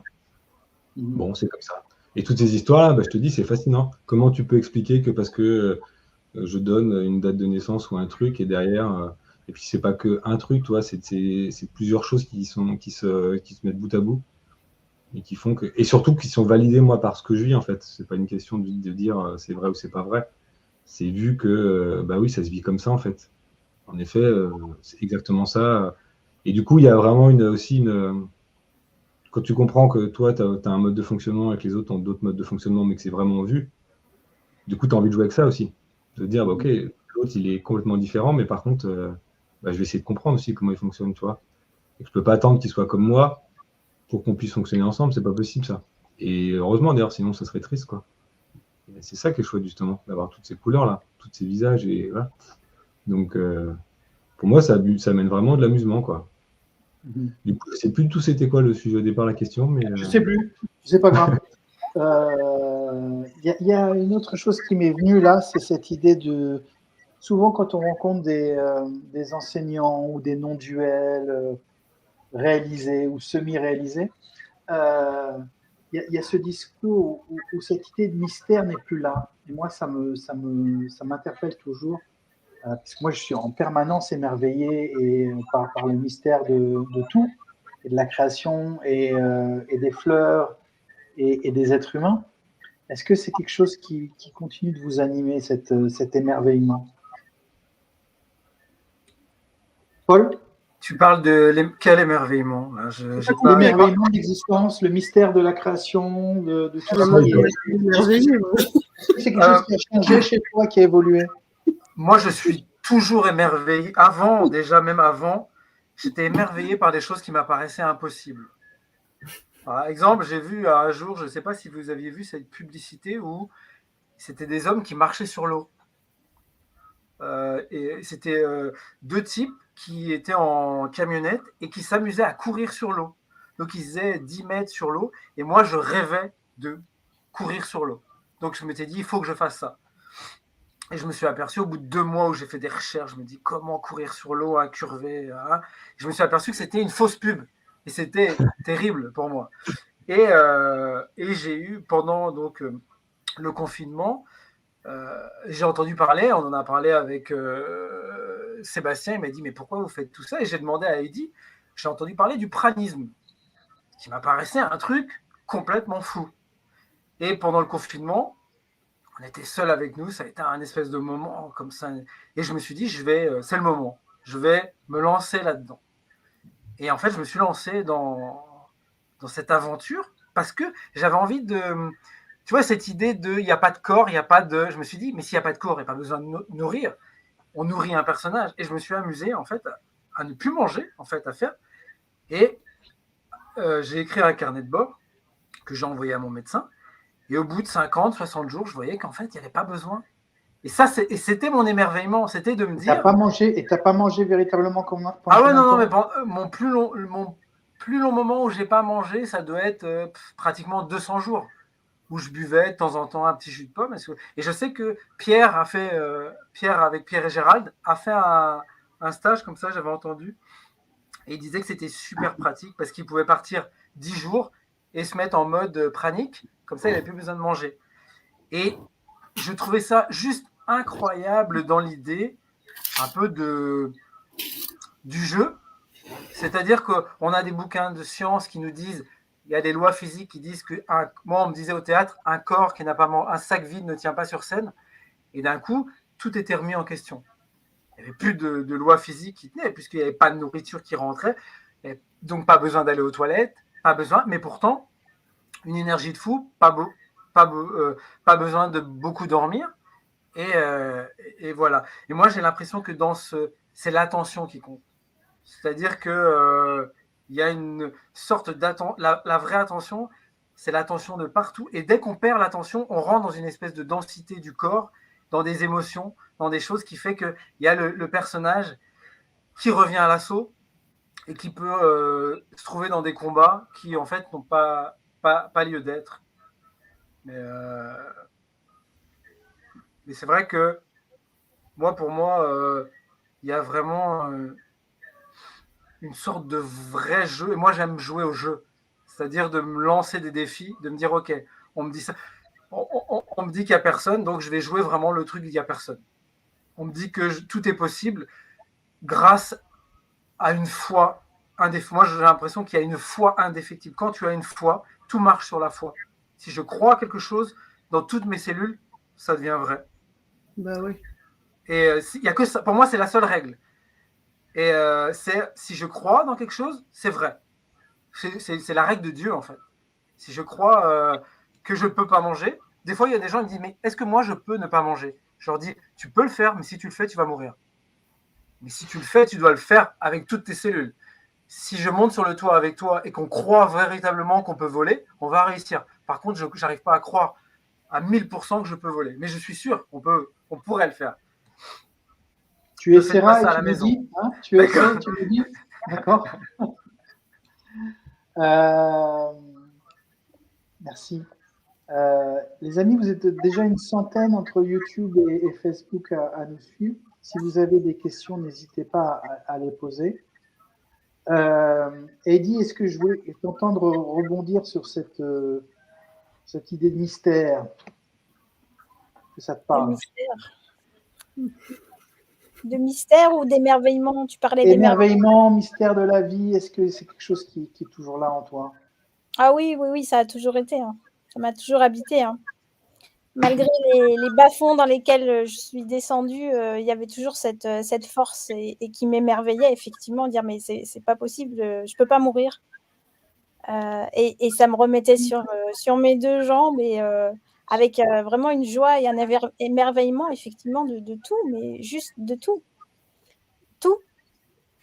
C: Bon, c'est comme ça. Et toutes ces histoires-là, bah, je te dis, c'est fascinant. Comment tu peux expliquer que parce que je donne une date de naissance ou un truc et derrière, et puis c'est pas que un truc, toi, c'est plusieurs choses qui se mettent bout à bout et qui font que, et surtout qui sont validées moi par ce que je vis en fait. C'est pas une question de dire c'est vrai ou c'est pas vrai. C'est vu que bah oui, ça se vit comme ça en fait. En effet, c'est exactement ça. Et du coup, il y a vraiment aussi une quand tu comprends que toi, tu as un mode de fonctionnement et que les autres ont d'autres modes de fonctionnement, mais que c'est vraiment vu, du coup, tu as envie de jouer avec ça aussi. De dire, bah, ok, l'autre, il est complètement différent, mais par contre, bah, je vais essayer de comprendre aussi comment il fonctionne, tu vois. Et que je peux pas attendre qu'il soit comme moi pour qu'on puisse fonctionner ensemble, c'est pas possible, ça. Et heureusement, d'ailleurs, sinon, ça serait triste, quoi. Et c'est ça qui est chouette, justement, d'avoir toutes ces couleurs-là, tous ces visages, et voilà. Donc, pour moi, ça amène vraiment de l'amusement, quoi. Du coup, je sais plus tout c'était quoi le sujet au départ, la question, mais...
A: Je sais plus, c'est pas grave. Il y a une autre chose qui m'est venue là, c'est cette idée de... Souvent, quand on rencontre des enseignants ou des non-duels réalisés ou semi-réalisés, il y a ce discours où cette idée de mystère n'est plus là. Et moi, ça m'interpelle toujours. Parce que moi, je suis en permanence émerveillé par le mystère de tout, et de la création, et des fleurs, et des êtres humains. Est-ce que c'est quelque chose qui continue de vous animer, cet émerveillement? Paul?
B: Tu parles de quel émerveillement là,
A: l'émerveillement de l'existence, le mystère de la création, de tout ça. C'est quelque chose qui a changé chez toi, qui a évolué.
B: Moi, je suis toujours émerveillé. Avant, déjà, même avant, j'étais émerveillé par des choses qui m'apparaissaient impossibles. Par exemple, j'ai vu un jour, je ne sais pas si vous aviez vu cette publicité où c'était des hommes qui marchaient sur l'eau. Et c'était deux types qui étaient en camionnette et qui s'amusaient à courir sur l'eau. Donc, ils faisaient 10 mètres sur l'eau et moi, je rêvais de courir sur l'eau. Donc, je m'étais dit, il faut que je fasse ça. Et je me suis aperçu au bout de 2 mois où j'ai fait des recherches, je me dis comment courir sur l'eau incurvé. Hein, je me suis aperçu que c'était une fausse pub. Et c'était terrible pour moi. Et j'ai eu, pendant donc, le confinement, j'ai entendu parler, on en a parlé avec Sébastien, il m'a dit mais pourquoi vous faites tout ça? Et j'ai demandé à Heidi, j'ai entendu parler du pranisme, qui m'apparaissait un truc complètement fou. Et pendant le confinement, on était seuls avec nous, ça a été un espèce de moment comme ça. Et je me suis dit, c'est le moment, je vais me lancer là-dedans. Et en fait, je me suis lancé dans cette aventure parce que j'avais envie de... Tu vois, cette idée de il n'y a pas de corps, il n'y a pas de... Je me suis dit, mais s'il n'y a pas de corps, il n'y a pas besoin de nourrir. On nourrit un personnage. Et je me suis amusé, en fait, à ne plus manger, en fait, à faire. Et j'ai écrit un carnet de bord que j'ai envoyé à mon médecin. Et au bout de 50, 60 jours, je voyais qu'en fait, il n'y avait pas besoin. Et ça, c'était mon émerveillement. C'était de me dire...
A: Et tu n'as pas mangé véritablement comme...
B: Ah ouais, non, mais mon plus long moment où je n'ai pas mangé, ça doit être pratiquement 200 jours. Où je buvais de temps en temps un petit jus de pomme. Et je sais que Pierre avec Pierre et Gérald, a fait un stage comme ça, j'avais entendu. Et il disait que c'était super pratique parce qu'il pouvait partir 10 jours et se mettre en mode pranique. Comme ça, il n'avait plus besoin de manger. Et je trouvais ça juste incroyable dans l'idée un peu du jeu. C'est-à-dire qu'on a des bouquins de science qui nous disent, il y a des lois physiques qui disent que, moi on me disait au théâtre, un corps qui n'a pas un sac vide ne tient pas sur scène. Et d'un coup, tout était remis en question. Il n'y avait plus de lois physiques qui tenaient, puisqu'il n'y avait pas de nourriture qui rentrait. Donc pas besoin d'aller aux toilettes, pas besoin, mais pourtant, une énergie de fou, pas besoin de beaucoup dormir. Et voilà. Et moi, j'ai l'impression que c'est l'attention qui compte. C'est-à-dire que y a une sorte d'attention. La vraie attention, c'est l'attention de partout. Et dès qu'on perd l'attention, on rentre dans une espèce de densité du corps, dans des émotions, dans des choses qui fait qu'il y a le personnage qui revient à l'assaut et qui peut se trouver dans des combats qui, en fait, n'ont pas lieu d'être. Mais Mais c'est vrai que pour moi, il y a vraiment une sorte de vrai jeu. Et moi, j'aime jouer au jeu. C'est-à-dire de me lancer des défis, de me dire, OK, on me dit ça. On me dit qu'il n'y a personne, donc je vais jouer vraiment le truc, il n'y a personne. On me dit que tout est possible grâce à une foi indéfectible. Moi, j'ai l'impression qu'il y a une foi indéfectible. Quand tu as une foi, tout marche sur la foi. Si je crois à quelque chose, dans toutes mes cellules, ça devient vrai.
E: Bah oui.
B: Et y a que ça. Pour moi, c'est la seule règle. Et c'est si je crois dans quelque chose, c'est vrai. C'est la règle de Dieu, en fait. Si je crois que je ne peux pas manger, des fois, il y a des gens qui me disent, mais est-ce que moi, je peux ne pas manger? Je leur dis, tu peux le faire, mais si tu le fais, tu vas mourir. Mais si tu le fais, tu dois le faire avec toutes tes cellules. Si je monte sur le toit avec toi et qu'on croit véritablement qu'on peut voler, on va réussir. Par contre, je n'arrive pas à croire à 1000% que je peux voler. Mais je suis sûr qu'on pourrait le faire.
A: Tu essaieras et tu me dis, hein, tu essaieras et tu me dis. D'accord. Merci. Les amis, vous êtes déjà une centaine entre YouTube et Facebook à nous suivre. Si vous avez des questions, n'hésitez pas à les poser. Eddie, est-ce que je voulais t'entendre rebondir sur cette idée de mystère? Que ça te parle?
D: De mystère ou d'émerveillement? Tu parlais
A: d'émerveillement, mystère de la vie. Est-ce que c'est quelque chose qui est toujours là en toi?
D: Ah oui, ça a toujours été. Hein. Ça m'a toujours habité. Hein. Malgré les bas-fonds dans lesquels je suis descendue, il y avait toujours cette force et qui m'émerveillait, effectivement, dire mais c'est pas possible, je peux pas mourir. Et ça me remettait sur mes deux jambes et avec vraiment une joie et un émerveillement, effectivement, de tout, mais juste de tout.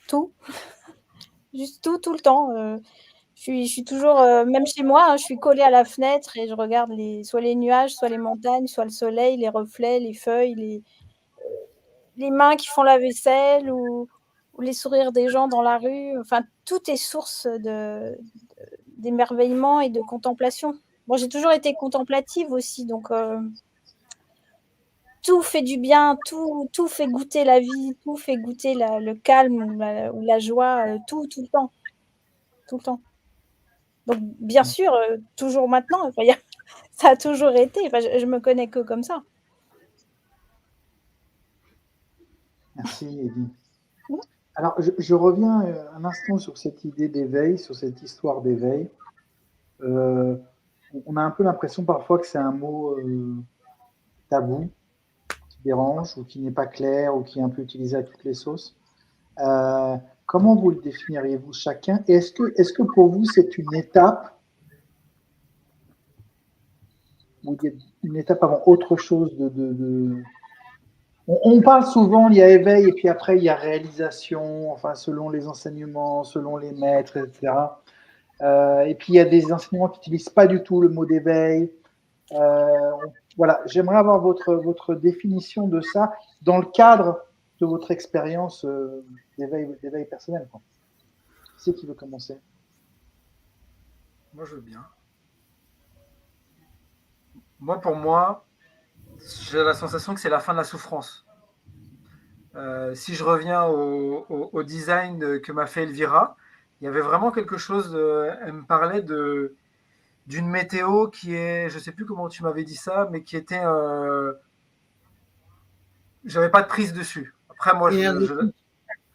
D: Tout. Juste tout le temps. Je suis toujours, même chez moi, hein, je suis collée à la fenêtre et je regarde soit les nuages, soit les montagnes, soit le soleil, les reflets, les feuilles, les mains qui font la vaisselle ou les sourires des gens dans la rue. Enfin, tout est source d'émerveillement et de contemplation. Bon, j'ai toujours été contemplative aussi, donc tout fait du bien, tout fait goûter la vie, tout fait goûter le calme ou la joie, tout le temps. Tout le temps. Donc, bien sûr, toujours maintenant, ça a toujours été. Enfin, je me connais que comme ça.
A: Merci, Eddie. Alors, je reviens un instant sur cette idée d'éveil, sur cette histoire d'éveil. On a un peu l'impression parfois que c'est un mot tabou, qui dérange, ou qui n'est pas clair, ou qui est un peu utilisé à toutes les sauces. Comment vous le définiriez-vous chacun? Et est-ce que pour vous, c'est une étape ou une étape avant autre chose On parle souvent, il y a éveil, et puis après, il y a réalisation, enfin, selon les enseignements, selon les maîtres, etc. Et puis, il y a des enseignements qui n'utilisent pas du tout le mot d'éveil. Voilà, j'aimerais avoir votre définition de ça dans le cadre de votre expérience d'éveil personnel. Quoi. Qui c'est qui veut commencer?
B: Moi, je veux bien. Pour moi, j'ai la sensation que c'est la fin de la souffrance. Si je reviens au design que m'a fait Elvira, il y avait vraiment quelque chose, elle me parlait d'une météo qui est, je ne sais plus comment tu m'avais dit ça, mais qui était, j'avais pas de prise dessus. Après, moi,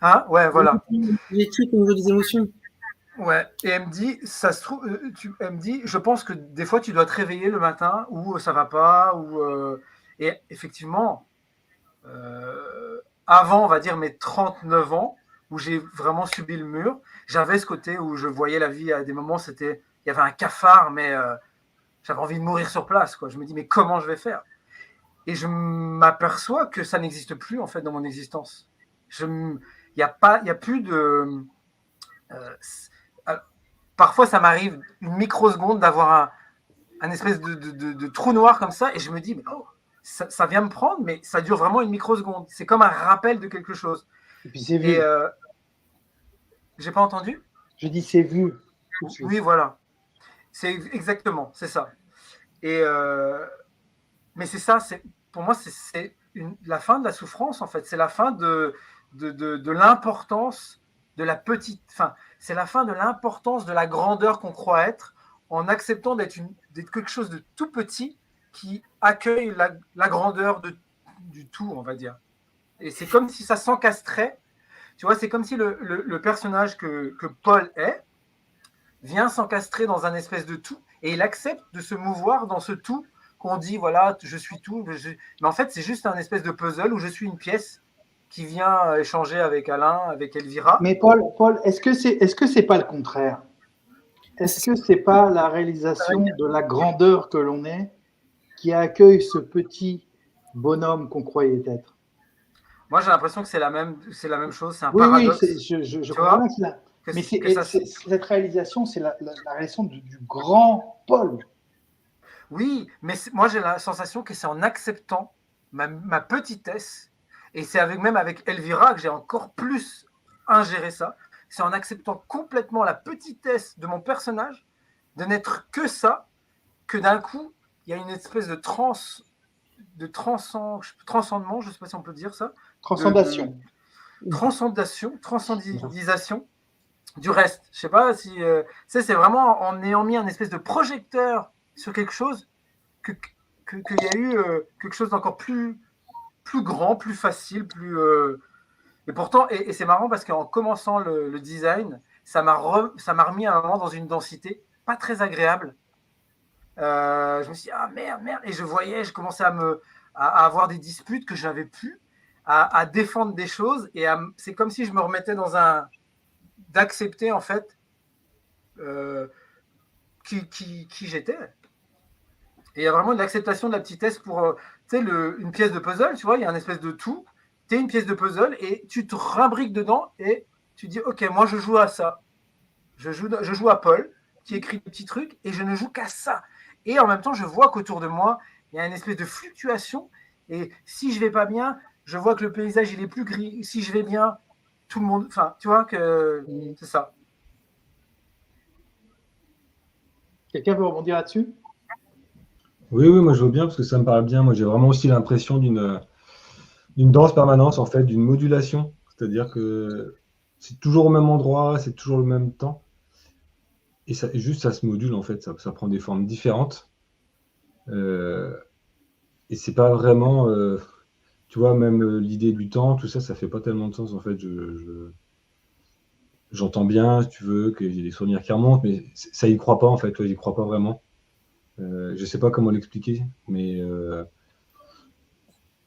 B: hein, ouais, voilà.
E: L'éthique au niveau des émotions.
B: Ouais, et elle me dit, ça se trouve, elle me dit, je pense que des fois tu dois te réveiller le matin où ça va pas, et effectivement, avant, on va dire mes 39 ans, où j'ai vraiment subi le mur, j'avais ce côté où je voyais la vie à des moments, il y avait un cafard, mais j'avais envie de mourir sur place, quoi. Je me dis, mais comment je vais faire? Et je m'aperçois que ça n'existe plus en fait dans mon existence. Il y a plus de parfois, ça m'arrive une microseconde d'avoir un espèce de trou noir comme ça, et je me dis, mais ça vient me prendre, mais ça dure vraiment une microseconde. C'est comme un rappel de quelque chose.
A: Et puis c'est vu.
B: J'ai pas entendu?
A: Je dis c'est vu.
B: Oui, voilà. C'est exactement, c'est ça. Mais c'est ça, pour moi, c'est la fin de la souffrance, en fait. C'est la fin de l'importance de la petite. Enfin, c'est la fin de l'importance de la grandeur qu'on croit être, en acceptant d'être quelque chose de tout petit qui accueille la grandeur du tout, on va dire. Et c'est comme si ça s'encastrait. Tu vois, c'est comme si le personnage que Paul est vient s'encastrer dans un espèce de tout, et il accepte de se mouvoir dans ce tout qu'on dit, voilà, je suis tout. Mais en fait, c'est juste un espèce de puzzle où je suis une pièce qui vient échanger avec Alain, avec Elvira.
A: Mais Paul, est-ce que c'est pas le contraire? Est-ce que c'est pas la réalisation de la grandeur que l'on est qui accueille ce petit bonhomme qu'on croyait être?
B: Moi, j'ai l'impression que c'est la même chose, c'est un
A: Oui,
B: paradoxe.
A: je comprends bien cela. Mais cette réalisation, c'est la réalisation du grand Paul.
B: Oui, mais moi, j'ai la sensation que c'est en acceptant ma petitesse, et c'est même avec Elvira que j'ai encore plus ingéré ça, c'est en acceptant complètement la petitesse de mon personnage, de n'être que ça, que d'un coup, il y a une espèce de transcendement, je ne sais pas si on peut dire ça. Transcendisation du reste. Je ne sais pas si... c'est vraiment en ayant mis un espèce de projecteur sur quelque chose qu'il y a eu quelque chose d'encore plus grand, plus facile, plus... Et pourtant, et c'est marrant parce qu'en commençant le design, ça m'a remis à un moment dans une densité pas très agréable. Je me suis dit, ah merde, et je commençais à avoir des disputes que je n'avais plus, à défendre des choses, et c'est comme si je me remettais d'accepter en fait qui j'étais. Et il y a vraiment de l'acceptation de la petitesse pour une pièce de puzzle, tu vois, il y a une espèce de tout, tu es une pièce de puzzle et tu te rimbriques dedans et tu dis, ok, moi je joue à ça. Je joue à Paul qui écrit des petits trucs et je ne joue qu'à ça. Et en même temps, je vois qu'autour de moi, il y a une espèce de fluctuation. Et si je vais pas bien, je vois que le paysage, il est plus gris. Si je vais bien, tout le monde... Enfin, tu vois que c'est ça.
A: Quelqu'un veut rebondir là-dessus?
C: Oui, moi je veux bien parce que ça me parle bien. Moi j'ai vraiment aussi l'impression d'une danse permanente, en fait, d'une modulation. C'est-à-dire que c'est toujours au même endroit, c'est toujours le même temps. Et ça se module, en fait. Ça prend des formes différentes. Et c'est pas vraiment... tu vois, même l'idée du temps, tout ça, ça fait pas tellement de sens, en fait. J'entends bien, si tu veux, qu'il y ait des souvenirs qui remontent, mais ça y croit pas, en fait. J'y crois pas vraiment. Je sais pas comment l'expliquer, mais...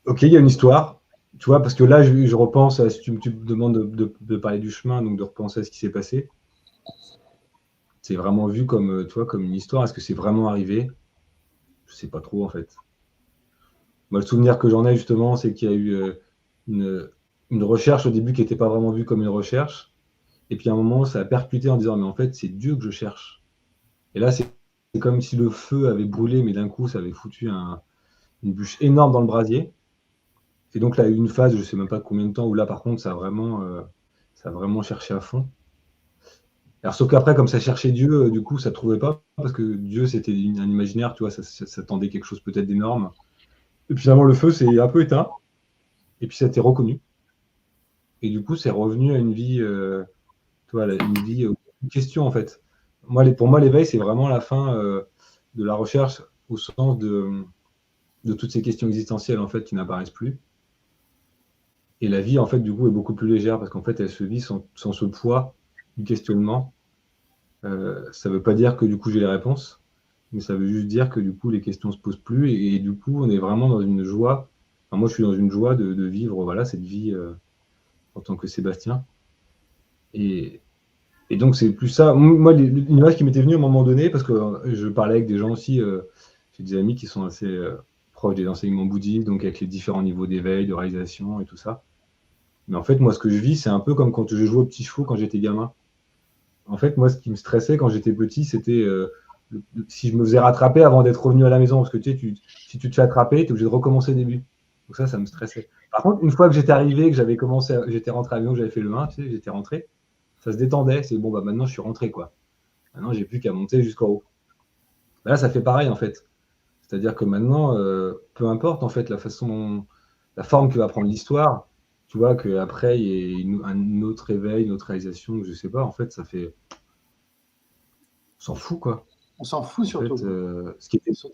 C: Ok, il y a une histoire, tu vois, parce que là, je repense à, si tu me demandes de parler du chemin, donc de repenser à ce qui s'est passé. C'est vraiment vu comme, tu vois, comme une histoire. Est-ce que c'est vraiment arrivé? Je sais pas trop, en fait. Moi, le souvenir que j'en ai, justement, c'est qu'il y a eu une recherche au début qui n'était pas vraiment vue comme une recherche. Et puis, à un moment, ça a percuté en disant, mais en fait, c'est Dieu que je cherche. Et là, c'est comme si le feu avait brûlé, mais d'un coup, ça avait foutu une bûche énorme dans le brasier. Et donc là, il y a eu une phase, je ne sais même pas combien de temps, où là, par contre, ça a vraiment cherché à fond. Alors, sauf qu'après, comme ça cherchait Dieu, du coup, ça ne trouvait pas, parce que Dieu, c'était un imaginaire, tu vois, ça tendait quelque chose peut-être d'énorme. Et puis finalement, le feu s'est un peu éteint, et puis ça a été reconnu. Et du coup, c'est revenu à une vie, tu vois, une vie, une question, en fait. Pour moi, l'éveil, c'est vraiment la fin de la recherche, au sens de toutes ces questions existentielles, en fait, qui n'apparaissent plus. Et la vie, en fait, du coup, est beaucoup plus légère parce qu'en fait, elle se vit sans ce poids du questionnement. Ça ne veut pas dire que du coup, j'ai les réponses, mais ça veut juste dire que du coup, les questions ne se posent plus et du coup, on est vraiment dans une joie. Enfin, moi, je suis dans une joie de vivre voilà, cette vie en tant que Sébastien. Et donc, c'est plus ça. Moi, l'image qui m'était venue à un moment donné, parce que je parlais avec des gens aussi, j'ai des amis qui sont assez proches des enseignements bouddhiques, donc avec les différents niveaux d'éveil, de réalisation et tout ça. Mais en fait, moi, ce que je vis, c'est un peu comme quand je jouais aux petits chevaux quand j'étais gamin. En fait, moi, ce qui me stressait quand j'étais petit, c'était si je me faisais rattraper avant d'être revenu à la maison. Parce que tu sais, si tu te fais attraper, tu es obligé de recommencer au début. Donc ça me stressait. Par contre, une fois que j'étais arrivé, que j'avais commencé, j'étais rentré à l'avion, que j'avais fait le 1, tu sais, j'étais rentré, ça se détendait. C'est bon, bah maintenant, je suis rentré, quoi. Maintenant, j'ai plus qu'à monter jusqu'en haut. Bah, là, ça fait pareil, en fait. C'est-à-dire que maintenant, peu importe en fait la forme que va prendre l'histoire, tu vois, qu'après il y ait un autre éveil, une autre réalisation, je sais pas, en fait, ça fait. On s'en fout, quoi.
A: On s'en fout
C: En
A: surtout.
C: fait, ce qui était.
A: Surtout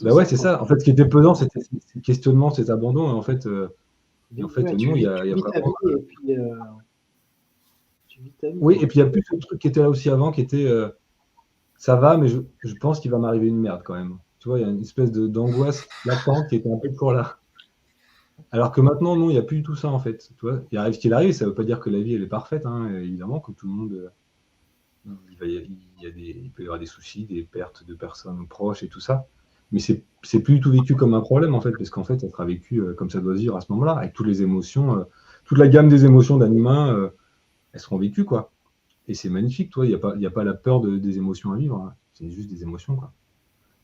C: Bah ouais, c'est ça. En fait, ce qui était pesant, c'était ces questionnements, cet abandon. Et en fait, non, il y a
A: vis ta
C: vraiment.
A: vie et puis tu vis ta vie.
C: Oui, et puis il y a plus ce truc qui était là aussi avant, qui était ça va, mais je pense qu'il va m'arriver une merde quand même. Tu vois, il y a une espèce d'angoisse latente qui était un peu toujours là. Alors que maintenant, non, il n'y a plus du tout ça en fait. Tu vois, il arrive ce qu'il arrive, ça ne veut pas dire que la vie elle est parfaite, hein, évidemment, comme tout le monde. Il peut y avoir des soucis, des pertes de personnes proches et tout ça. Mais c'est plus du tout vécu comme un problème en fait, parce qu'en fait, ça sera vécu comme ça doit se vivre à ce moment-là, avec toutes les émotions, toute la gamme des émotions d'un humain, elles seront vécues quoi. Et c'est magnifique, toi, il n'y a pas la peur des émotions à vivre, hein. C'est juste des émotions quoi.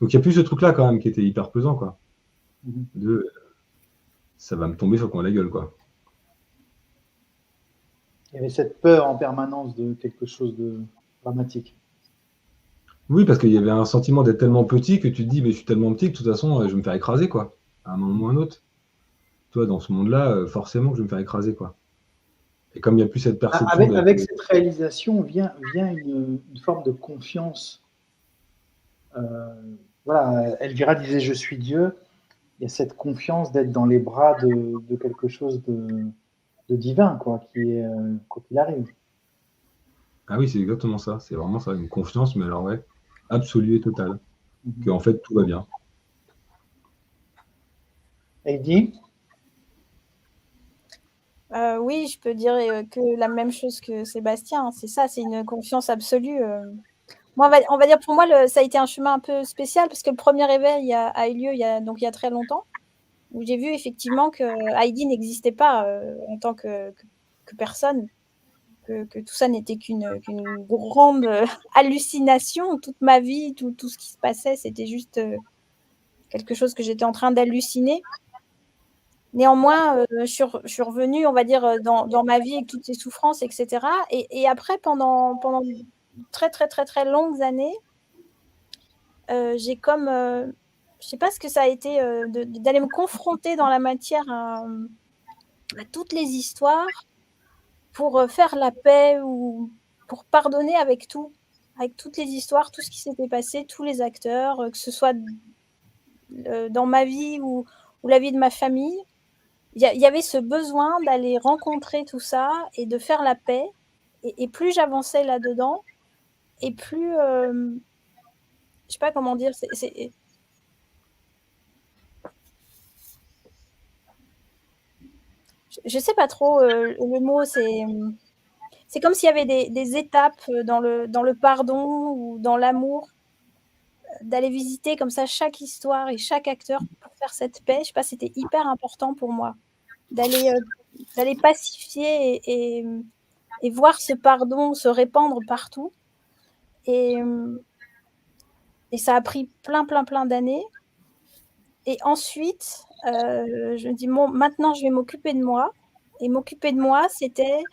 C: Donc il n'y a plus ce truc-là quand même qui était hyper pesant quoi. De ça va me tomber sur le coin de la gueule quoi.
A: Il y avait cette peur en permanence de quelque chose de dramatique.
C: Oui, parce qu'il y avait un sentiment d'être tellement petit que tu te dis, mais je suis tellement petit que de toute façon, je vais me faire écraser, quoi. À un moment ou à un autre. Toi, dans ce monde-là, forcément que je vais me faire écraser, quoi. Et comme il n'y a plus cette perception
A: Avec cette réalisation vient une forme de confiance. Voilà, Elvira disait je suis Dieu. Il y a cette confiance d'être dans les bras de quelque chose de divin, quoi, qui est quoi qu'il arrive.
C: Ah oui, c'est exactement ça. C'est vraiment ça, une confiance, mais alors ouais, absolue et totale. Que en fait, tout va bien.
A: Heidi?
D: Oui, je peux dire que la même chose que Sébastien. C'est ça, c'est une confiance absolue. Moi, on va dire pour moi, ça a été un chemin un peu spécial parce que le premier éveil a eu lieu il y a très longtemps, où j'ai vu effectivement que Heidi n'existait pas en tant que personne, que tout ça n'était qu'une grande hallucination. Toute ma vie, tout ce qui se passait, c'était juste quelque chose que j'étais en train d'halluciner. Néanmoins, je suis revenue, on va dire, dans ma vie avec toutes ces souffrances, etc. Et après, pendant très, très, très, très longues années, j'ai comme, je sais pas ce que ça a été, d'aller me confronter dans la matière à toutes les histoires pour faire la paix ou pour pardonner avec tout, avec toutes les histoires, tout ce qui s'était passé, tous les acteurs, que ce soit dans ma vie ou la vie de ma famille. Il y avait ce besoin d'aller rencontrer tout ça et de faire la paix. Et plus j'avançais là-dedans, et plus, je sais pas comment dire, je sais pas trop le mot, c'est comme s'il y avait des étapes dans le pardon ou dans l'amour, d'aller visiter comme ça chaque histoire et chaque acteur pour faire cette paix. Je sais pas, c'était hyper important pour moi d'aller pacifier et voir ce pardon se répandre partout. Et ça a pris plein d'années. Et ensuite, je me dis, bon, maintenant, je vais m'occuper de moi. Et m'occuper de moi, c'était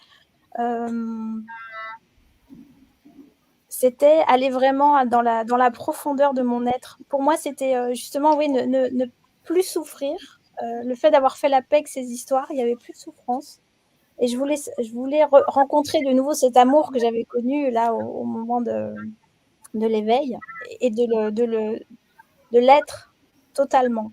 D: aller vraiment dans la profondeur de mon être. Pour moi, c'était justement, oui, ne plus souffrir. Le fait d'avoir fait la paix avec ces histoires, il n'y avait plus de souffrance. Et je voulais rencontrer de nouveau cet amour que j'avais connu là au moment de l'éveil et de l'être totalement,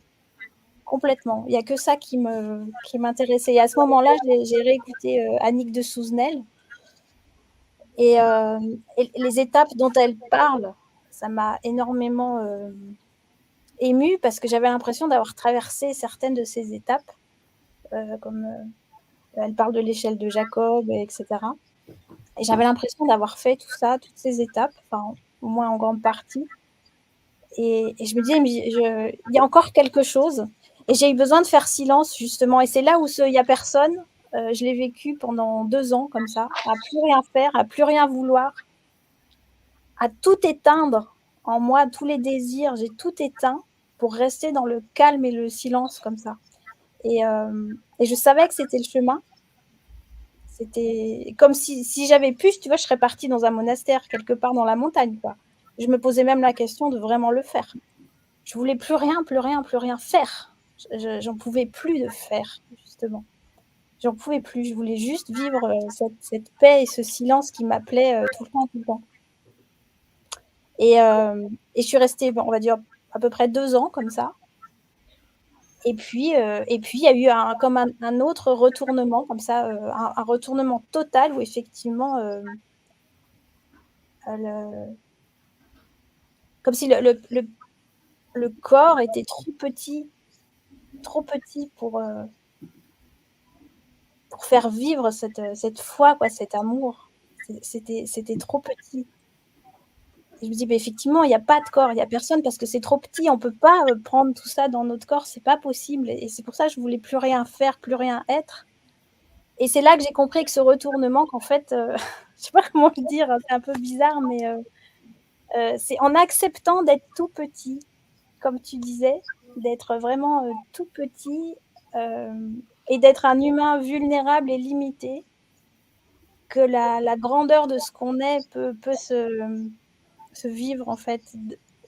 D: complètement. Il n'y a que ça qui m'intéressait. Et à ce moment-là, j'ai réécouté Annick de Souzenel et les étapes dont elle parle, ça m'a énormément émue parce que j'avais l'impression d'avoir traversé certaines de ces étapes, comme elle parle de l'échelle de Jacob, etc. Et j'avais l'impression d'avoir fait tout ça, toutes ces étapes, enfin, au moins en grande partie. Et je me disais, mais il y a encore quelque chose. Et j'ai eu besoin de faire silence, justement. Et c'est là où il n'y a personne. Je l'ai vécu pendant 2 ans, comme ça, à plus rien faire, à plus rien vouloir, à tout éteindre en moi, tous les désirs. J'ai tout éteint pour rester dans le calme et le silence, comme ça. Et je savais que c'était le chemin. C'était comme si j'avais pu, tu vois, je serais partie dans un monastère, quelque part dans la montagne, quoi. Je me posais même la question de vraiment le faire. je voulais plus rien faire. J'en pouvais plus de faire, justement. J'en pouvais plus. Je voulais juste vivre cette paix et ce silence qui m'appelait tout le temps, tout le temps. Et je suis restée, on va dire, à peu près 2 ans comme ça. Et puis, il y a eu comme un autre retournement, comme ça, un retournement total où effectivement, comme si le corps était trop petit pour faire vivre cette foi, quoi, cet amour. C'était trop petit. Et je me dis, bah, effectivement, il n'y a pas de corps, il n'y a personne parce que c'est trop petit, on ne peut pas prendre tout ça dans notre corps, c'est pas possible. Et c'est pour ça que je voulais plus rien faire, plus rien être. Et c'est là que j'ai compris que ce retournement, qu'en fait, je sais pas comment le dire, c'est un peu bizarre, mais c'est en acceptant d'être tout petit, comme tu disais, d'être vraiment tout petit et d'être un humain vulnérable et limité, que la grandeur de ce qu'on est peut se vivre en fait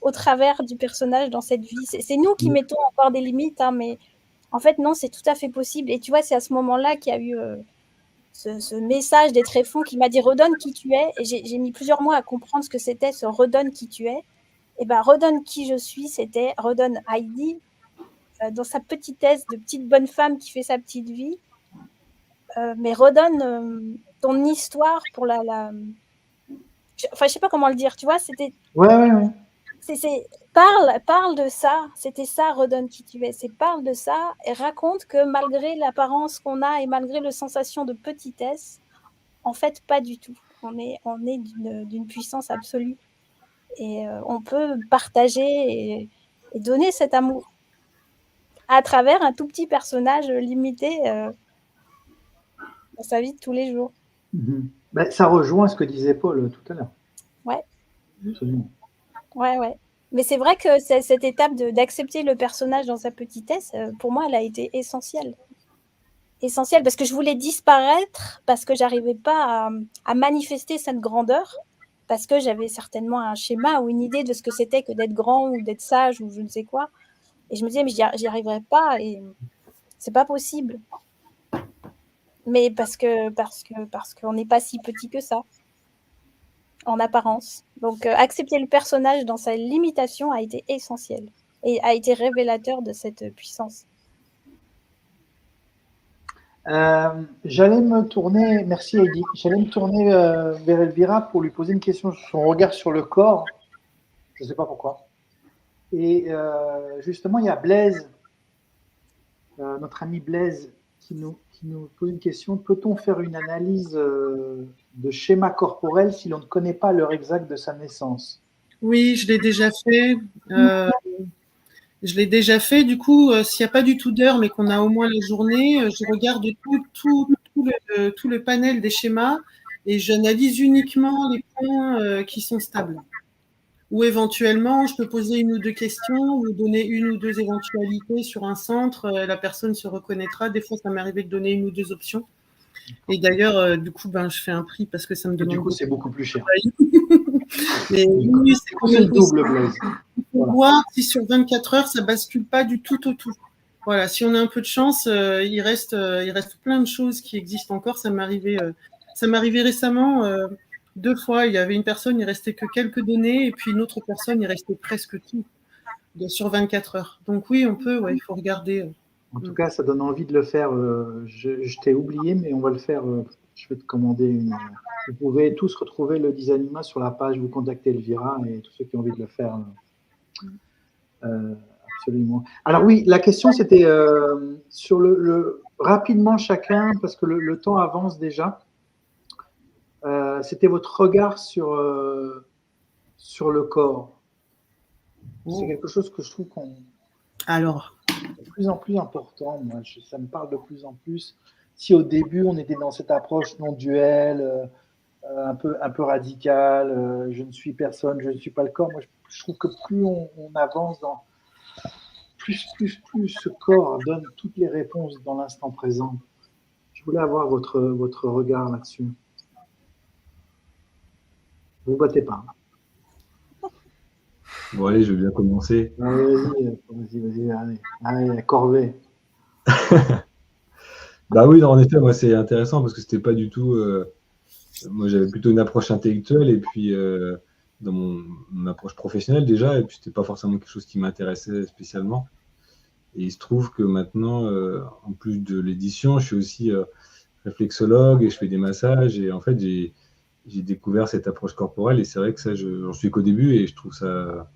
D: au travers du personnage dans cette vie. C'est nous qui mettons encore des limites, hein, mais en fait non, c'est tout à fait possible. Et tu vois, c'est à ce moment-là qu'il y a eu ce message des tréfonds qui m'a dit redonne qui tu es. Et j'ai mis plusieurs mois à comprendre ce que c'était ce redonne qui tu es. Et ben redonne qui je suis, c'était redonne Heidi dans sa petitesse de petite bonne femme qui fait sa petite vie. Mais redonne ton histoire pour enfin, je sais pas comment le dire, tu vois, c'était.
A: Ouais.
D: Parle de ça, c'était ça, redonne qui tu es. C'est parle de ça et raconte que malgré l'apparence qu'on a et malgré la sensation de petitesse, en fait, pas du tout. On est d'une puissance absolue et on peut partager et donner cet amour à travers un tout petit personnage limité dans sa vie de tous les jours.
A: Ben, ça rejoint ce que disait Paul tout à l'heure.
D: Ouais.
A: Absolument.
D: Ouais. Mais c'est vrai que cette étape d'accepter le personnage dans sa petitesse, pour moi, elle a été essentielle. Essentielle parce que je voulais disparaître, parce que j'arrivais pas à manifester cette grandeur, parce que j'avais certainement un schéma ou une idée de ce que c'était que d'être grand ou d'être sage ou je ne sais quoi. Et je me disais, mais j'y arriverai pas et c'est pas possible. Mais parce qu'on n'est pas si petit que ça, en apparence. Donc, accepter le personnage dans sa limitation a été essentiel et a été révélateur de cette puissance.
A: J'allais me tourner, merci Heidi, j'allais me tourner vers Elvira pour lui poser une question sur son regard sur le corps. Je ne sais pas pourquoi. Et justement, il y a Blaise, notre ami Blaise, qui nous pose une question. Peut-on faire une analyse de schéma corporel si l'on ne connaît pas l'heure exacte de sa naissance?
E: Oui, je l'ai déjà fait. Du coup, s'il n'y a pas du tout d'heure, mais qu'on a au moins la journée, je regarde tout le panel des schémas et j'analyse uniquement les points qui sont stables. Ou éventuellement, je peux poser une ou deux questions ou donner une ou deux éventualités sur un centre. La personne se reconnaîtra. Des fois, ça m'est arrivé de donner une ou deux options. Et d'ailleurs, du coup, je fais un prix parce que ça me demande.
A: Du coup, c'est beaucoup plus cher.
E: Mais oui, c'est quand même
A: le double, Blaise.
E: Pour voir si sur 24 heures, ça bascule pas du tout au tout. Voilà, si on a un peu de chance, il reste plein de choses qui existent encore. Ça m'est arrivé récemment 2 fois. Il y avait une personne, il restait que quelques données, et puis une autre personne, il restait presque tout sur 24 heures. Donc oui, on peut, il faut regarder.
A: En tout cas, ça donne envie de le faire. Je t'ai oublié, mais on va le faire. Je vais te commander une. Vous pouvez tous retrouver le Designima sur la page. Vous contactez Elvira et tous ceux qui ont envie de le faire. Absolument. Alors oui, la question c'était sur rapidement chacun, parce que le temps avance déjà. C'était votre regard sur le corps. C'est quelque chose que je trouve de plus en plus important. Moi, ça me parle de plus en plus. Si au début on était dans cette approche non duelle, un peu radicale, je ne suis personne, je ne suis pas le corps. Moi, je trouve que plus on avance dans plus ce corps donne toutes les réponses dans l'instant présent. Je voulais avoir votre regard là-dessus. Vous ne battez pas.
C: Bon, allez, je veux bien commencer.
A: Allez, corvée.
C: Bah oui, non, en effet, moi, c'est intéressant parce que c'était pas du tout. Moi, j'avais plutôt une approche intellectuelle et puis dans mon approche professionnelle déjà, et puis c'était pas forcément quelque chose qui m'intéressait spécialement. Et il se trouve que maintenant, en plus de l'édition, je suis aussi réflexologue et je fais des massages. Et en fait, j'ai découvert cette approche corporelle et c'est vrai que ça, j'en suis qu'au début et je trouve ça.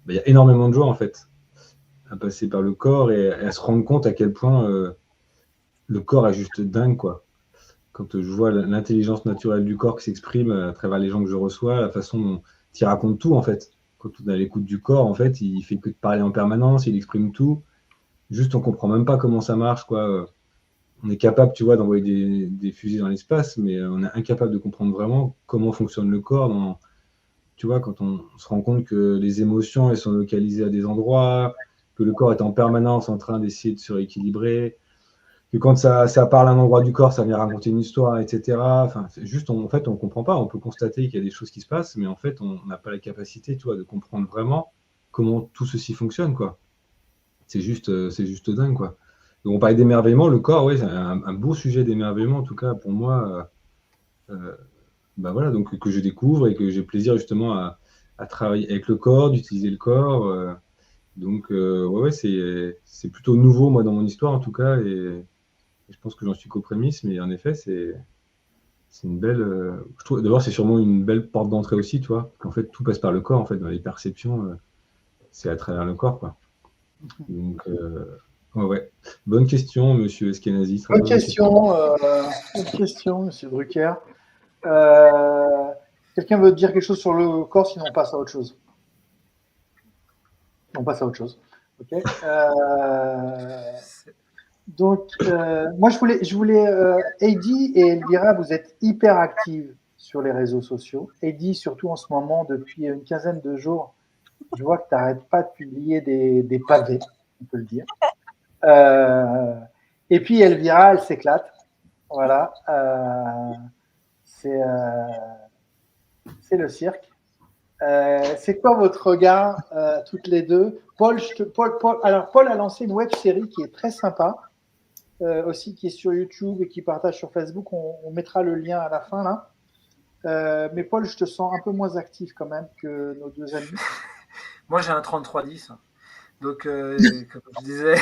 C: Bah, il y a énormément de joie en fait à passer par le corps et à se rendre compte à quel point le corps est juste dingue, quoi. Quand je vois l'intelligence naturelle du corps qui s'exprime à travers les gens que je reçois, la façon dont il raconte tout en fait. Quand on est à l'écoute du corps, en fait, il fait que de parler en permanence, il exprime tout. Juste, on comprend même pas comment ça marche, quoi. On est capable, tu vois, d'envoyer des fusées dans l'espace, mais on est incapable de comprendre vraiment comment fonctionne le corps. Tu vois, quand on se rend compte que les émotions, elles sont localisées à des endroits, que le corps est en permanence en train d'essayer de se rééquilibrer, que quand ça parle à un endroit du corps, ça vient raconter une histoire, etc. Enfin, c'est juste, en fait, on ne comprend pas. On peut constater qu'il y a des choses qui se passent, mais en fait, on n'a pas la capacité, tu vois, de comprendre vraiment comment tout ceci fonctionne, quoi. C'est juste dingue, quoi. Donc, on parlait d'émerveillement. Le corps, oui, c'est un beau sujet d'émerveillement, en tout cas, pour moi. Bah voilà, donc que je découvre et que j'ai plaisir justement à travailler avec le corps, d'utiliser le corps. Donc, ouais, c'est plutôt nouveau, moi, dans mon histoire, en tout cas, et je pense que j'en suis qu'aux prémices, mais en effet, c'est une belle. Je trouve, d'abord, c'est sûrement une belle porte d'entrée aussi, tu vois, qu'en fait, tout passe par le corps, en fait, dans les perceptions, c'est à travers le corps, quoi. Donc, ouais, ouais. Bonne question, monsieur Eskenazi. Très
A: Bonne
C: bonne question.
A: question, monsieur Drucker. Quelqu'un veut dire quelque chose sur le corps, sinon on passe à autre chose. On passe à autre chose. Ok. Donc, moi, je voulais Heidi et Elvira, vous êtes hyper actives sur les réseaux sociaux. Heidi, surtout en ce moment, depuis une quinzaine de jours, je vois que tu n'arrêtes pas de publier des pavés, on peut le dire. Et puis Elvira, elle s'éclate. Voilà. C'est le cirque. C'est quoi votre regard, toutes les deux? Alors, Paul a lancé une web série qui est très sympa, aussi qui est sur YouTube et qui partage sur Facebook. On mettra le lien à la fin là. Mais Paul, je te sens un peu moins actif quand même que nos deux amis.
B: Moi, j'ai un 3310. Donc, comme je disais,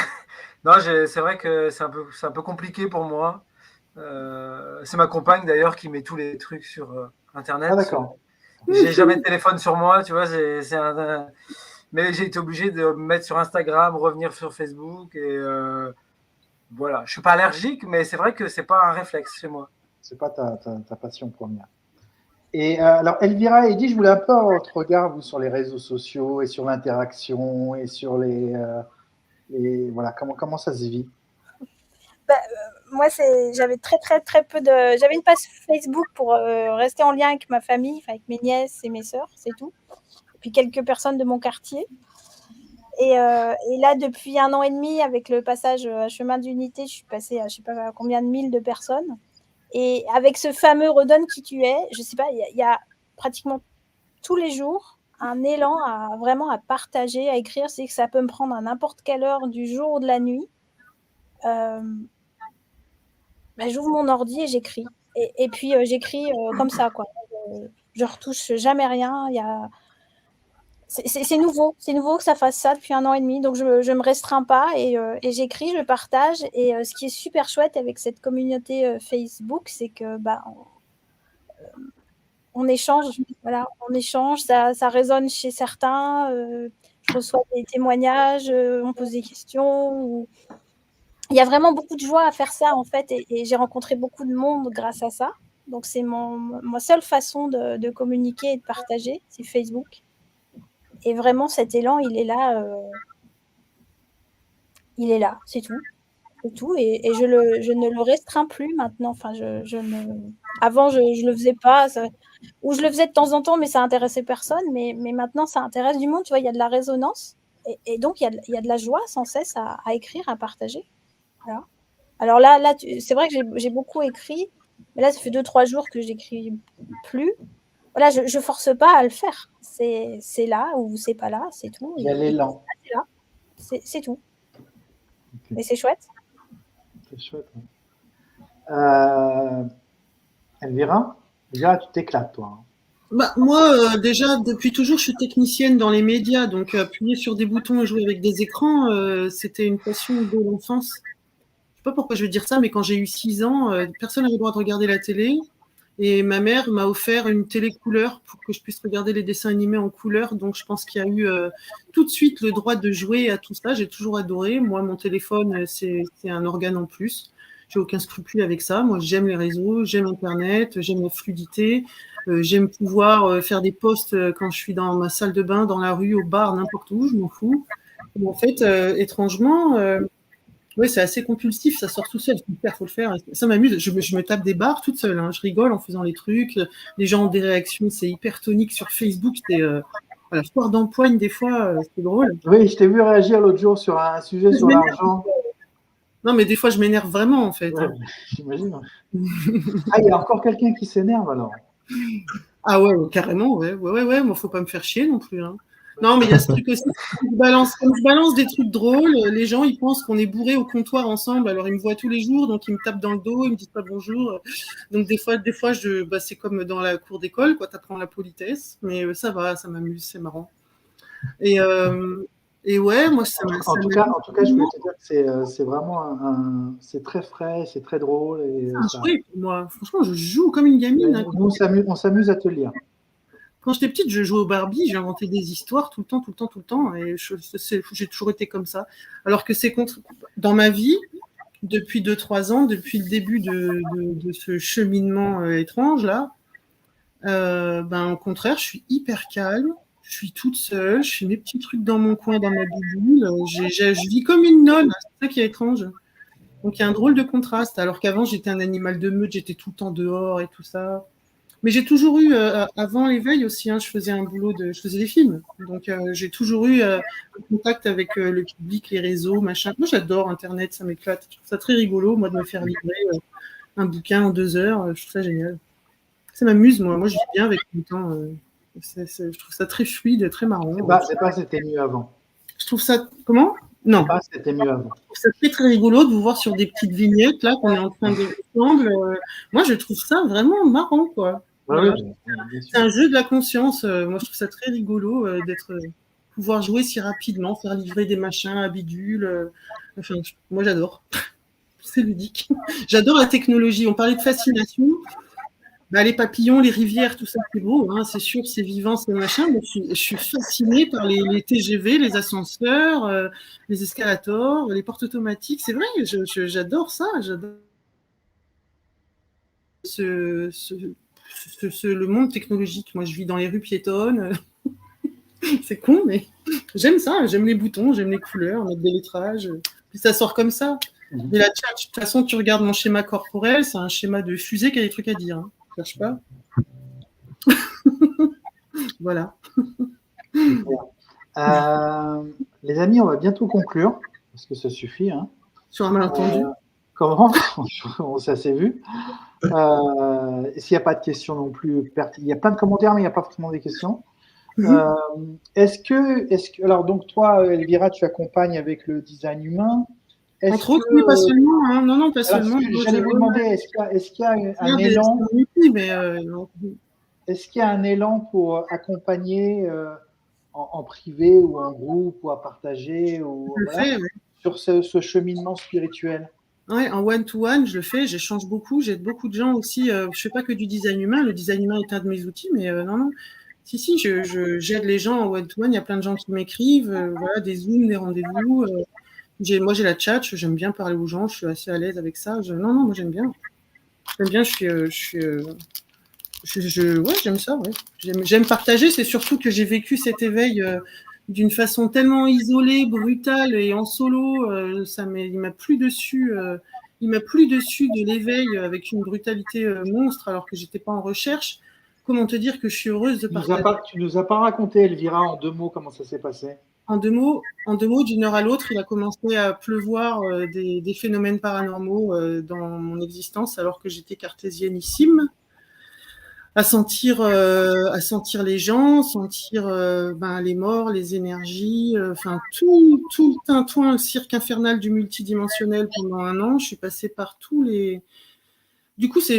B: non, c'est vrai que c'est un peu compliqué pour moi. C'est ma compagne d'ailleurs qui met tous les trucs sur Internet.
A: Ah, d'accord.
B: J'ai jamais de téléphone sur moi, tu vois. Mais j'ai été obligé de me mettre sur Instagram, revenir sur Facebook et voilà. Je suis pas allergique, mais c'est vrai que c'est pas un réflexe chez moi.
A: C'est pas ta passion première. Et alors, Elvira et Eddy, je voulais un peu avoir votre regard, vous, sur les réseaux sociaux et sur l'interaction et sur voilà, comment ça se vit?
D: Moi, j'avais très peu de. J'avais une page Facebook pour rester en lien avec ma famille, avec mes nièces et mes sœurs, c'est tout. Puis quelques personnes de mon quartier. Et là, depuis 1 an et demi, avec le passage à Chemin d'Unité, je suis passée à je sais pas combien de mille de personnes. Et avec ce fameux redonne qui tu es, je sais pas, il y a pratiquement tous les jours un élan vraiment à partager, à écrire. C'est que ça peut me prendre à n'importe quelle heure du jour ou de la nuit. J'ouvre mon ordi et j'écris. Et puis j'écris comme ça, quoi. Je retouche jamais rien. C'est nouveau que ça fasse ça depuis 1 an et demi. Donc je me restreins pas et j'écris, je partage. Et ce qui est super chouette avec cette communauté Facebook, c'est que on échange. Voilà, on échange. Ça résonne chez certains. Je reçois des témoignages, on pose des questions. Il y a vraiment beaucoup de joie à faire ça, en fait, et j'ai rencontré beaucoup de monde grâce à ça. Donc, c'est ma seule façon de communiquer et de partager, c'est Facebook. Et vraiment, cet élan, il est là. C'est tout. C'est tout. Et je ne le restreins plus maintenant. Enfin, avant, je ne le faisais pas. Ou je le faisais de temps en temps, mais ça intéressait personne. Mais maintenant, ça intéresse du monde. Tu vois, il y a de la résonance. Et donc, il y a de la joie sans cesse à écrire, à partager. Voilà. Alors là c'est vrai que j'ai beaucoup écrit, mais là, ça fait 2-3 jours que j'écris plus. Voilà, je force pas à le faire. c'est là ou c'est pas là, c'est tout.
A: Il y a l'élan.
D: C'est là, c'est tout.
A: Ok.
D: Mais c'est chouette.
A: C'est chouette. Elvira, tu t'éclates, toi.
E: Bah, moi, déjà, depuis toujours, je suis technicienne dans les médias, donc appuyer sur des boutons et jouer avec des écrans, c'était une passion de l'enfance. Je sais pas pourquoi je veux dire ça, mais quand j'ai eu 6 ans, personne n'avait le droit de regarder la télé. Et ma mère m'a offert une télé couleur pour que je puisse regarder les dessins animés en couleur. Donc, je pense qu'il y a eu tout de suite le droit de jouer à tout ça. J'ai toujours adoré. Moi, mon téléphone, c'est un organe en plus. J'ai aucun scrupule avec ça. Moi, j'aime les réseaux, j'aime Internet, j'aime la fluidité. J'aime pouvoir faire des posts quand je suis dans ma salle de bain, dans la rue, au bar, n'importe où. Je m'en fous. Et en fait, étrangement... Oui, c'est assez compulsif, ça sort tout seul. Faut le faire. Ça m'amuse. Je me tape des barres toute seule. Hein. Je rigole en faisant les trucs. Les gens ont des réactions, c'est hyper tonique sur Facebook. C'est la foire d'empoigne des fois, c'est drôle.
A: Oui, je t'ai vu réagir l'autre jour sur un sujet sur l'argent.
E: Non, mais des fois, je m'énerve vraiment en fait.
A: Ouais, j'imagine. Ah, il y a encore quelqu'un qui s'énerve alors.
E: Ah ouais, carrément, ouais. Moi, faut pas me faire chier non plus. Hein. Non, mais il y a ce truc aussi. Quand je balance des trucs drôles, les gens, ils pensent qu'on est bourrés au comptoir ensemble. Alors, ils me voient tous les jours, donc ils me tapent dans le dos, ils me disent pas bonjour. Donc, des fois, c'est comme dans la cour d'école, quoi. T'apprends la politesse, mais ça va, ça m'amuse, c'est marrant. Et ouais, moi, ça m'a.
A: En tout cas, je voulais te dire que c'est vraiment c'est très frais, c'est très drôle.
E: Oui, moi, franchement, je joue comme une gamine. Hein.
A: Nous, on s'amuse à te lire.
E: Quand j'étais petite, je jouais au Barbie, j'inventais des histoires tout le temps, et j'ai toujours été comme ça. Alors que dans ma vie, depuis 2-3 ans, depuis le début de ce cheminement étrange là, au contraire, je suis hyper calme, je suis toute seule, je fais mes petits trucs dans mon coin, dans ma bulle, je vis comme une nonne, c'est ça qui est étrange. Donc il y a un drôle de contraste, alors qu'avant j'étais un animal de meute, j'étais tout le temps dehors et tout ça. Mais j'ai toujours eu, avant l'éveil aussi, hein, je faisais des films. Donc, j'ai toujours eu contact avec le public, les réseaux, machin. Moi, j'adore Internet, ça m'éclate. Je trouve ça très rigolo, moi, de me faire livrer un bouquin en 2 heures. Je trouve ça génial. Ça m'amuse, moi. Moi, je vis bien avec mon temps. Je trouve ça très fluide, très marrant.
A: C'est pas c'était mieux avant.
E: Je trouve ça... Comment ? Non.
A: Pas c'était mieux avant.
E: Je trouve ça très, très rigolo de vous voir sur des petites vignettes, là, qu'on est en train de ensemble. Moi, je trouve ça vraiment marrant, quoi. Voilà. C'est un jeu de la conscience. Moi, je trouve ça très rigolo pouvoir jouer si rapidement, faire livrer des machins à bidule. Enfin, moi, j'adore. C'est ludique. J'adore la technologie. On parlait de fascination. Les papillons, les rivières, tout ça, c'est beau. Hein, c'est sûr, c'est vivant, c'est machin. Mais je suis fascinée par les TGV, les ascenseurs, les escalators, les portes automatiques. C'est vrai, j'adore ça. J'adore le monde technologique. Moi, je vis dans les rues piétonnes. C'est con, mais j'aime ça. J'aime les boutons, j'aime les couleurs, mettre des lettrages. Puis ça sort comme ça. Mais la chat, de toute façon, tu regardes mon schéma corporel, c'est un schéma de fusée qui a des trucs à dire. Hein. Je cherche pas. Voilà.
A: Les amis, on va bientôt conclure, parce que ça suffit. Hein.
E: Sur un malentendu.
A: Comment ? Ça s'est vu. S'il n'y a pas de questions non plus, il y a plein de commentaires, mais il n'y a pas forcément des questions. Est-ce que, alors donc toi, Elvira, tu accompagnes avec le design humain.
E: Entre autres, mais pas seulement. Hein. Non, pas seulement.
A: J'allais vous demander, est-ce qu'il y a un élan Est-ce qu'il y a un élan pour accompagner en privé ou en groupe ou à partager sur ce cheminement spirituel?
E: Oui, en one-to-one, je le fais, j'échange beaucoup, j'aide beaucoup de gens aussi. Je ne fais pas que du design humain, le design humain est un de mes outils, mais non. Si, j'aide les gens en one-to-one, il y a plein de gens qui m'écrivent, voilà, des Zooms, des rendez-vous. Moi, j'ai la chat, j'aime bien parler aux gens, je suis assez à l'aise avec ça. Moi, j'aime bien. J'aime bien, j'aime ça, ouais. J'aime partager, c'est surtout que j'ai vécu cet éveil d'une façon tellement isolée, brutale et en solo, il m'a plu dessus de l'éveil avec une brutalité monstre alors que j'étais pas en recherche. Comment te dire que je suis heureuse de partager.
A: Tu nous as pas raconté, Elvira, en 2 mots comment ça s'est passé?
E: En deux mots, d'une heure à l'autre, il a commencé à pleuvoir des phénomènes paranormaux dans mon existence alors que j'étais cartésiennissime. à sentir les gens, sentir les morts, les énergies, enfin tout le tintouin, le cirque infernal du multidimensionnel pendant 1 an. Je suis passée par tous les. Du coup, ça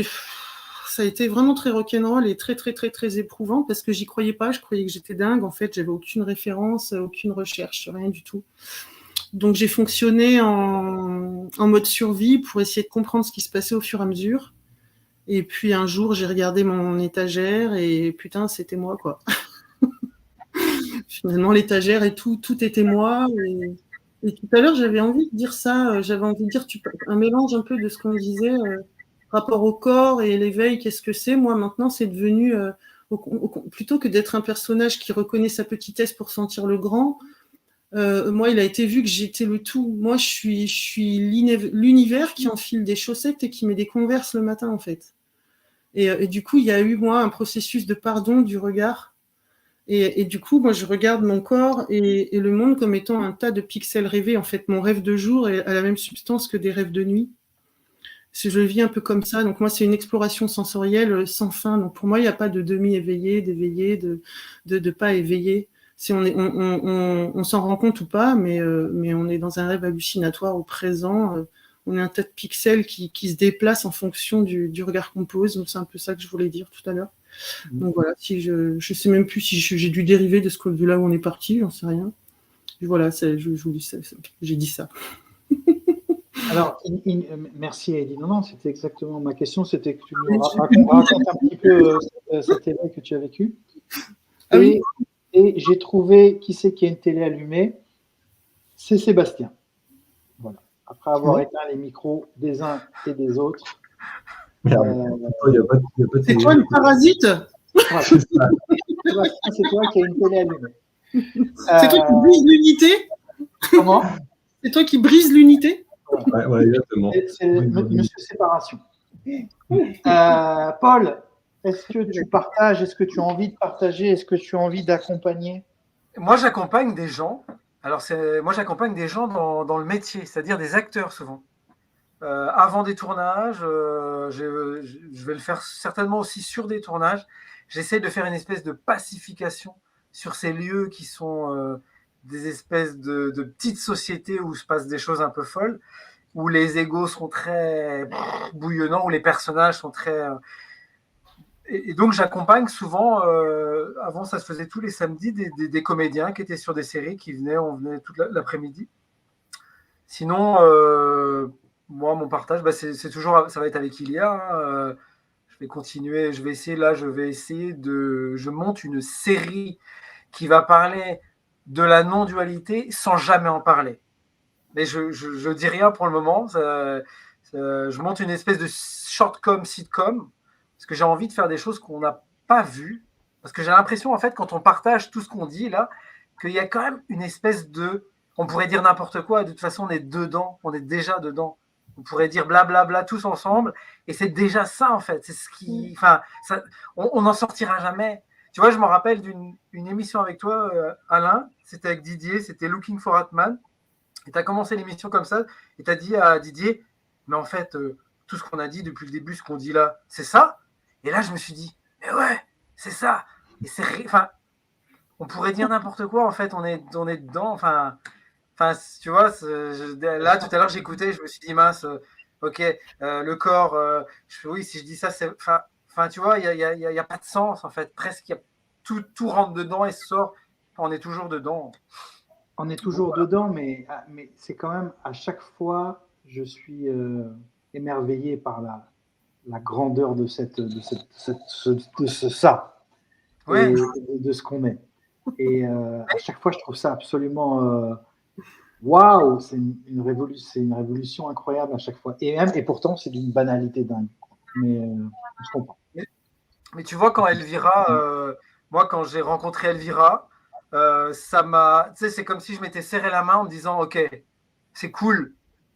E: a été vraiment très rock'n'roll et très très très très éprouvant parce que j'y croyais pas. Je croyais que j'étais dingue. En fait, j'avais aucune référence, aucune recherche, rien du tout. Donc j'ai fonctionné en mode survie pour essayer de comprendre ce qui se passait au fur et à mesure. Et puis un jour, j'ai regardé mon étagère et putain, c'était moi, quoi. Finalement, l'étagère et tout était moi. Et tout à l'heure, j'avais envie de dire ça. J'avais envie de dire un mélange un peu de ce qu'on disait, rapport au corps et l'éveil, qu'est-ce que c'est? Moi, maintenant, c'est devenu, plutôt que d'être un personnage qui reconnaît sa petitesse pour sentir le grand, moi, il a été vu que j'étais le tout. Moi, je suis l'univers qui enfile des chaussettes et qui met des Converse le matin, en fait. Et du coup, il y a eu, moi, un processus de pardon du regard. Et du coup, moi, je regarde mon corps et le monde comme étant un tas de pixels rêvés. En fait, mon rêve de jour a la même substance que des rêves de nuit. Je le vis un peu comme ça. Donc, moi, c'est une exploration sensorielle sans fin. Donc, pour moi, il n'y a pas de demi-éveillé, d'éveillé, de pas éveillé. On s'en rend compte ou pas, mais on est dans un rêve hallucinatoire au présent. On est un tas de pixels qui se déplacent en fonction du regard qu'on pose. Donc, c'est un peu ça que je voulais dire tout à l'heure. Donc voilà, si je sais même plus si j'ai dû dériver de là où on est parti, j'en sais rien. Voilà, je vous dis ça, j'ai dit ça.
A: Alors, merci Heidi. Non, c'était exactement ma question. C'était que tu nous racontes un petit peu cette éveil que tu as vécu. Et j'ai trouvé qui c'est qui a une télé allumée. C'est Sébastien. Voilà. Après avoir éteint les micros des uns et des autres.
E: C'est quoi le parasite?
A: Sébastien, c'est toi qui as une télé allumée.
E: C'est toi qui brise l'unité?
A: Comment?
E: C'est toi qui brise l'unité?
C: Ouais, exactement.
A: C'est Monsieur Séparation. Paul, est-ce que tu partages? Est-ce que tu as envie de partager? Est-ce que tu as envie d'accompagner?
B: Moi, j'accompagne des gens. Alors, moi, j'accompagne des gens dans le métier, c'est-à-dire des acteurs souvent. Avant des tournages, je vais le faire certainement aussi sur des tournages. J'essaie de faire une espèce de pacification sur ces lieux qui sont des espèces de petites sociétés où se passent des choses un peu folles, où les égos sont très bouillonnants, où les personnages sont très... Et donc j'accompagne souvent, avant ça se faisait tous les samedis, des comédiens qui étaient sur des séries, on venait toute l'après-midi. Sinon, moi, mon partage, c'est toujours, ça va être avec Ilia. Je vais continuer, je vais essayer je monte une série qui va parler de la non-dualité sans jamais en parler. Mais je dis rien pour le moment. Je monte une espèce de shortcom, sitcom, parce que j'ai envie de faire des choses qu'on n'a pas vues. Parce que j'ai l'impression, en fait, quand on partage tout ce qu'on dit là, qu'il y a quand même une espèce de... On pourrait dire n'importe quoi, de toute façon, on est dedans, on est déjà dedans. On pourrait dire blablabla tous ensemble, et c'est déjà ça, en fait. C'est ce qui... Enfin, on n'en sortira jamais. Tu vois, je me rappelle d'une émission avec toi, Alain, c'était avec Didier, c'était Looking for Atman, et tu as commencé l'émission comme ça, et tu as dit à Didier, mais en fait, tout ce qu'on a dit depuis le début, ce qu'on dit là, c'est ça. Et là, je me suis dit, mais ouais, c'est ça. Et enfin, on pourrait dire n'importe quoi, en fait, on est dedans, enfin, tu vois, là, tout à l'heure, j'écoutais, je me suis dit, mince, ok, le corps, oui, si je dis ça, c'est... Enfin, tu vois, il n'y a pas de sens, en fait. Presque, tout rentre dedans et sort. On est toujours dedans.
A: On est toujours dedans, mais c'est quand même, à chaque fois, je suis émerveillé par la grandeur de ça,
B: Ouais.
A: et de ce qu'on est. Et à chaque fois, je trouve ça absolument... Waouh, c'est une révolution incroyable à chaque fois. Et pourtant, c'est d'une banalité dingue. Mais on se comprend.
B: Mais tu vois, quand Elvira, moi, quand j'ai rencontré Elvira, ça m'a... Tu sais, c'est comme si je m'étais serré la main en me disant, OK, c'est cool.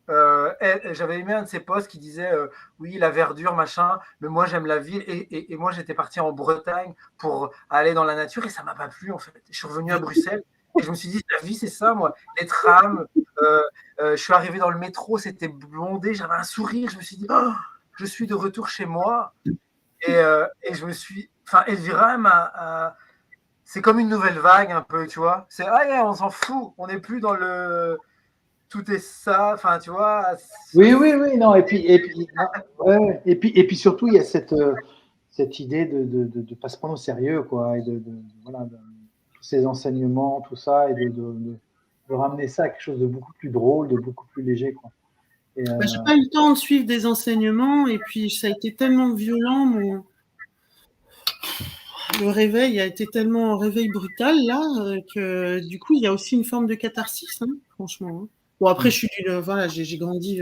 B: J'avais aimé un de ses posts qui disait, oui, la verdure, machin, mais moi, j'aime la ville. Et moi, j'étais parti en Bretagne pour aller dans la nature et ça m'a pas plu, en fait. Je suis revenu à Bruxelles. Et je me suis dit, la vie, c'est ça, moi. Les trams, je suis arrivé dans le métro, c'était blondé, j'avais un sourire, je me suis dit, oh, je suis de retour chez moi. Et je me suis. Enfin, Elvira, c'est comme une nouvelle vague un peu, tu vois. C'est on s'en fout, on n'est plus dans le tout est ça, enfin, tu vois.
A: Oui, non, et puis surtout, il y a cette idée de pas se prendre au sérieux, quoi, et voilà, tous ces enseignements, tout ça, et de ramener ça à quelque chose de beaucoup plus drôle, de beaucoup plus léger, quoi. Et,
E: J'ai pas eu le temps de suivre des enseignements, et puis ça a été tellement violent, le réveil a été tellement un réveil brutal là que du coup il y a aussi une forme de catharsis, hein, franchement. Hein. Bon après voilà, j'ai grandi.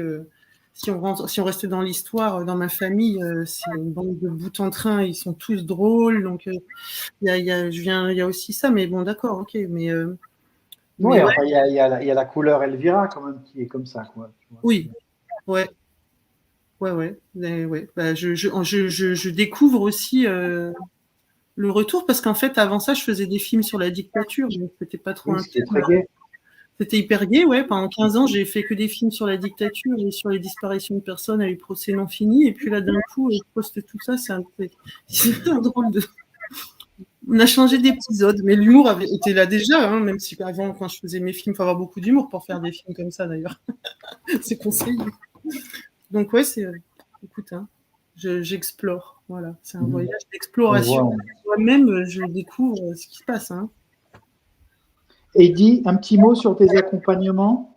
E: Si on restait dans l'histoire, dans ma famille, c'est une bande de bout en train, ils sont tous drôles, donc il y a aussi ça, mais bon d'accord, ok, mais
A: ouais, enfin, il y a la couleur Elvira quand même qui est comme ça, quoi.
E: Oui, ouais. Bah, je découvre aussi le retour parce qu'en fait avant ça je faisais des films sur la dictature, donc c'était pas trop
A: c'était très gai.
E: C'était hyper gai, ouais. Pendant 15 ans, j'ai fait que des films sur la dictature et sur les disparitions de personnes avec procès non finis. Et puis là, d'un coup, je poste tout ça. C'est un drôle de. On a changé d'épisode, mais l'humour était là déjà, hein, même si avant, quand je faisais mes films, il faut avoir beaucoup d'humour pour faire des films comme ça, d'ailleurs. C'est conseillé. Donc, ouais, écoute, hein, j'explore. Voilà, c'est un voyage d'exploration. Moi-même, je découvre ce qui se passe. Hein.
A: Heidi, un petit mot sur tes accompagnements?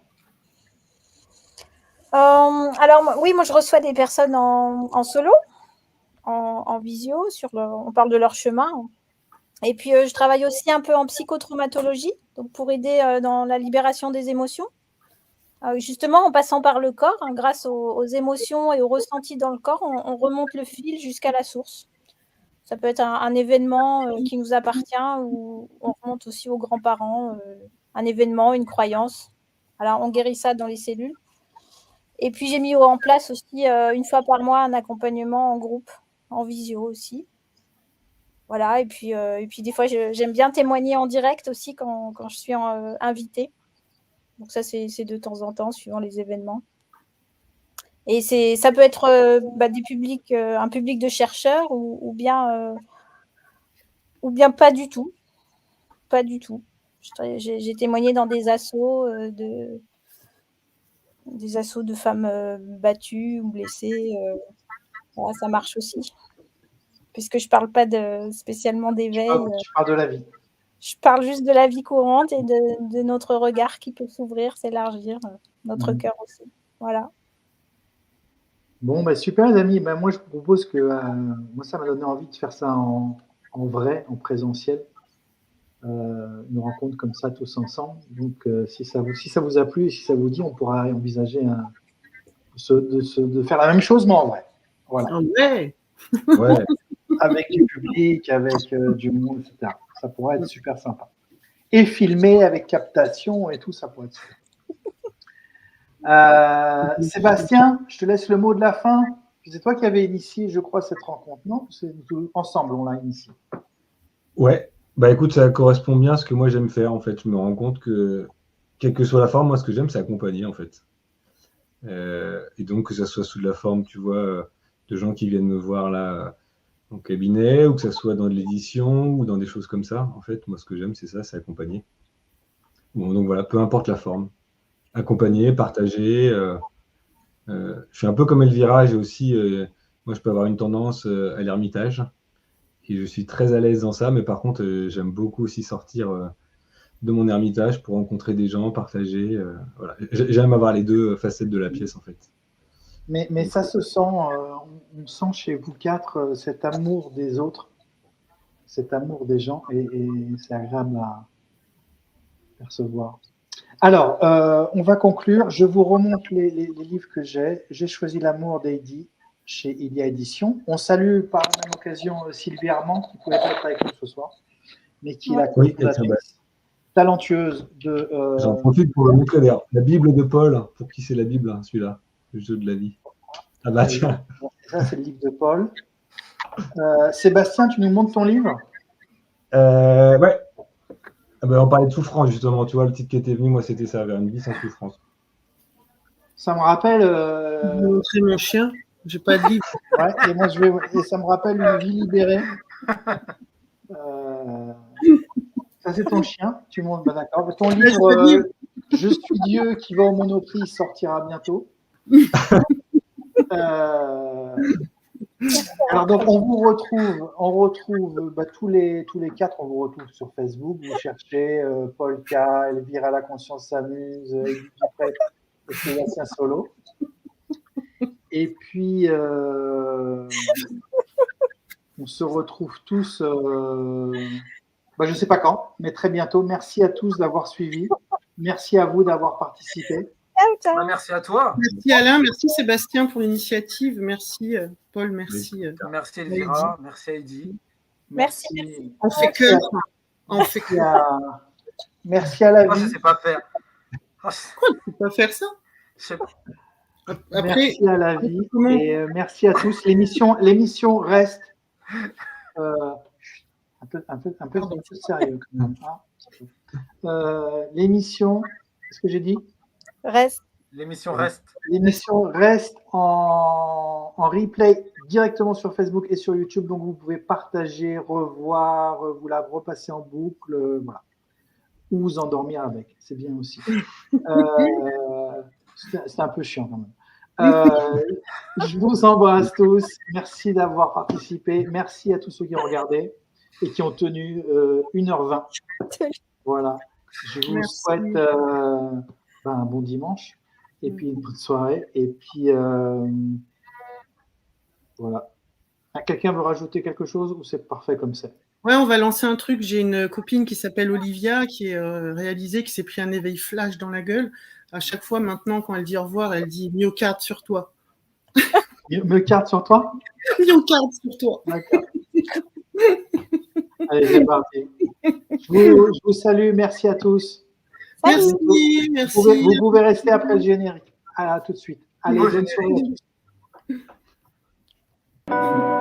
D: Alors, oui, moi, je reçois des personnes en solo, en visio, on parle de leur chemin. Et puis, je travaille aussi un peu en psychotraumatologie, donc pour aider dans la libération des émotions. Justement, en passant par le corps, hein, grâce aux émotions et aux ressentis dans le corps, on remonte le fil jusqu'à la source. Ça peut être un événement qui nous appartient ou on remonte aussi aux grands-parents, un événement, une croyance. Alors, on guérit ça dans les cellules. Et puis, j'ai mis en place aussi, une fois par mois, un accompagnement en groupe, en visio aussi. Voilà, et puis des fois, j'aime bien témoigner en direct aussi quand je suis invitée. Donc ça, c'est de temps en temps, suivant les événements. Et ça peut être des publics, un public de chercheurs ou bien pas du tout. Pas du tout. J'ai témoigné dans des assos de femmes battues ou blessées. Voilà, ça marche aussi. Puisque je ne parle pas spécialement d'éveil.
A: Je parle de la vie.
D: Je parle juste de la vie courante et de notre regard qui peut s'ouvrir, s'élargir, notre cœur aussi. Voilà.
A: Bon, super les amis. Moi, je vous propose que moi, ça m'a donné envie de faire ça en vrai, en présentiel. Une rencontre comme ça tous ensemble. Donc, si ça vous a plu et si ça vous dit, on pourra envisager de faire la même chose, mais en vrai. Voilà.
E: Ouais.
A: Avec du public, avec du monde, etc. Ça pourrait être super sympa. Et filmé avec captation et tout, ça pourrait être super. Sébastien, je te laisse le mot de la fin. C'est toi qui avais initié, je crois, cette rencontre, non? C'est ensemble, on l'a initié.
C: Ouais. Bah écoute, ça correspond bien à ce que moi j'aime faire en fait. Je me rends compte que, quelle que soit la forme, moi ce que j'aime, c'est accompagner en fait. Et donc que ça soit sous la forme, tu vois, de gens qui viennent me voir là en cabinet, ou que ça soit dans de l'édition ou dans des choses comme ça. En fait, moi ce que j'aime, c'est ça, c'est accompagner. Bon, donc voilà, peu importe la forme. Accompagner, partager. Je suis un peu comme Elvira, j'ai aussi, moi je peux avoir une tendance à l'ermitage. Et je suis très à l'aise dans ça, mais par contre, j'aime beaucoup aussi sortir de mon ermitage pour rencontrer des gens, partager. Voilà. J'aime avoir les deux facettes de la pièce, en fait.
A: Mais ça se sent, on sent chez vous quatre cet amour des autres, cet amour des gens, et c'est agréable à percevoir. Alors, on va conclure. Je vous remonte les livres que j'ai. J'ai choisi L'amour d'Heidi chez Ilia Édition. On salue par la même occasion Sylvie Armand, qui ne pouvait pas être avec nous ce soir, mais qui est la cofondatrice talentueuse de...
C: J'en profite pour le montrer d'ailleurs. La Bible de Paul. Pour qui c'est la Bible, hein, celui-là? Le jeu de la vie. Ah bah tiens.
A: Ça, c'est le livre de Paul. Sébastien, tu nous montres ton livre?
C: Ouais. Ah bah, on parlait de souffrance, justement. Tu vois, le titre qui était venu, moi, c'était ça, vers une vie sans souffrance.
A: Ça me rappelle...
E: Montrer mon chien. J'ai pas de livre.
A: Ouais, et moi, et ça me rappelle une vie libérée. Ça, c'est ton chien. Tu montes, d'accord. Ton livre, Je suis Dieu qui va au Monoprix sortira bientôt. Alors donc on retrouve tous les 4, on vous retrouve sur Facebook. Vous cherchez Paul K, Elvire à la conscience s'amuse, Edith Dupré et Sébastien Solo. Et puis on se retrouve tous, je ne sais pas quand, mais très bientôt. Merci à tous d'avoir suivi. Merci à vous d'avoir participé.
B: Merci à toi.
E: Merci Alain, merci Sébastien pour l'initiative. Merci Paul, merci.
B: Merci Elvira, merci Heidi.
D: Merci.
E: On fait que.
A: Merci à la
B: Moi,
A: vie.
B: je ne sais pas faire.
E: Pourquoi tu ne peux pas faire ça?
A: Après, merci à la vie et merci à tous. L'émission reste un peu sérieux quand même. L'émission, qu'est-ce que j'ai dit?
B: L'émission reste.
A: L'émission reste en replay directement sur Facebook et sur YouTube, donc vous pouvez partager, revoir, vous la repasser en boucle, voilà. Ou vous endormir avec, c'est bien aussi. C'est un peu chiant quand même. Je vous embrasse tous. Merci d'avoir participé. Merci à tous ceux qui ont regardé et qui ont tenu 1h20. Voilà. Je vous souhaite un bon dimanche et puis une bonne soirée. Et puis voilà. Quelqu'un veut rajouter quelque chose ou c'est parfait comme ça?
E: Ouais, on va lancer un truc. J'ai une copine qui s'appelle Olivia qui est réalisée, qui s'est pris un éveil flash dans la gueule. À chaque fois, maintenant, quand elle dit au revoir, elle dit myocarde sur toi.
A: Myocarde sur toi?
E: Myocarde sur toi.
A: D'accord. Allez, c'est parti. Je vous salue. Merci à tous.
E: Merci.
A: Vous pouvez rester après le générique. À tout de suite. Allez, bonne soirée à tous.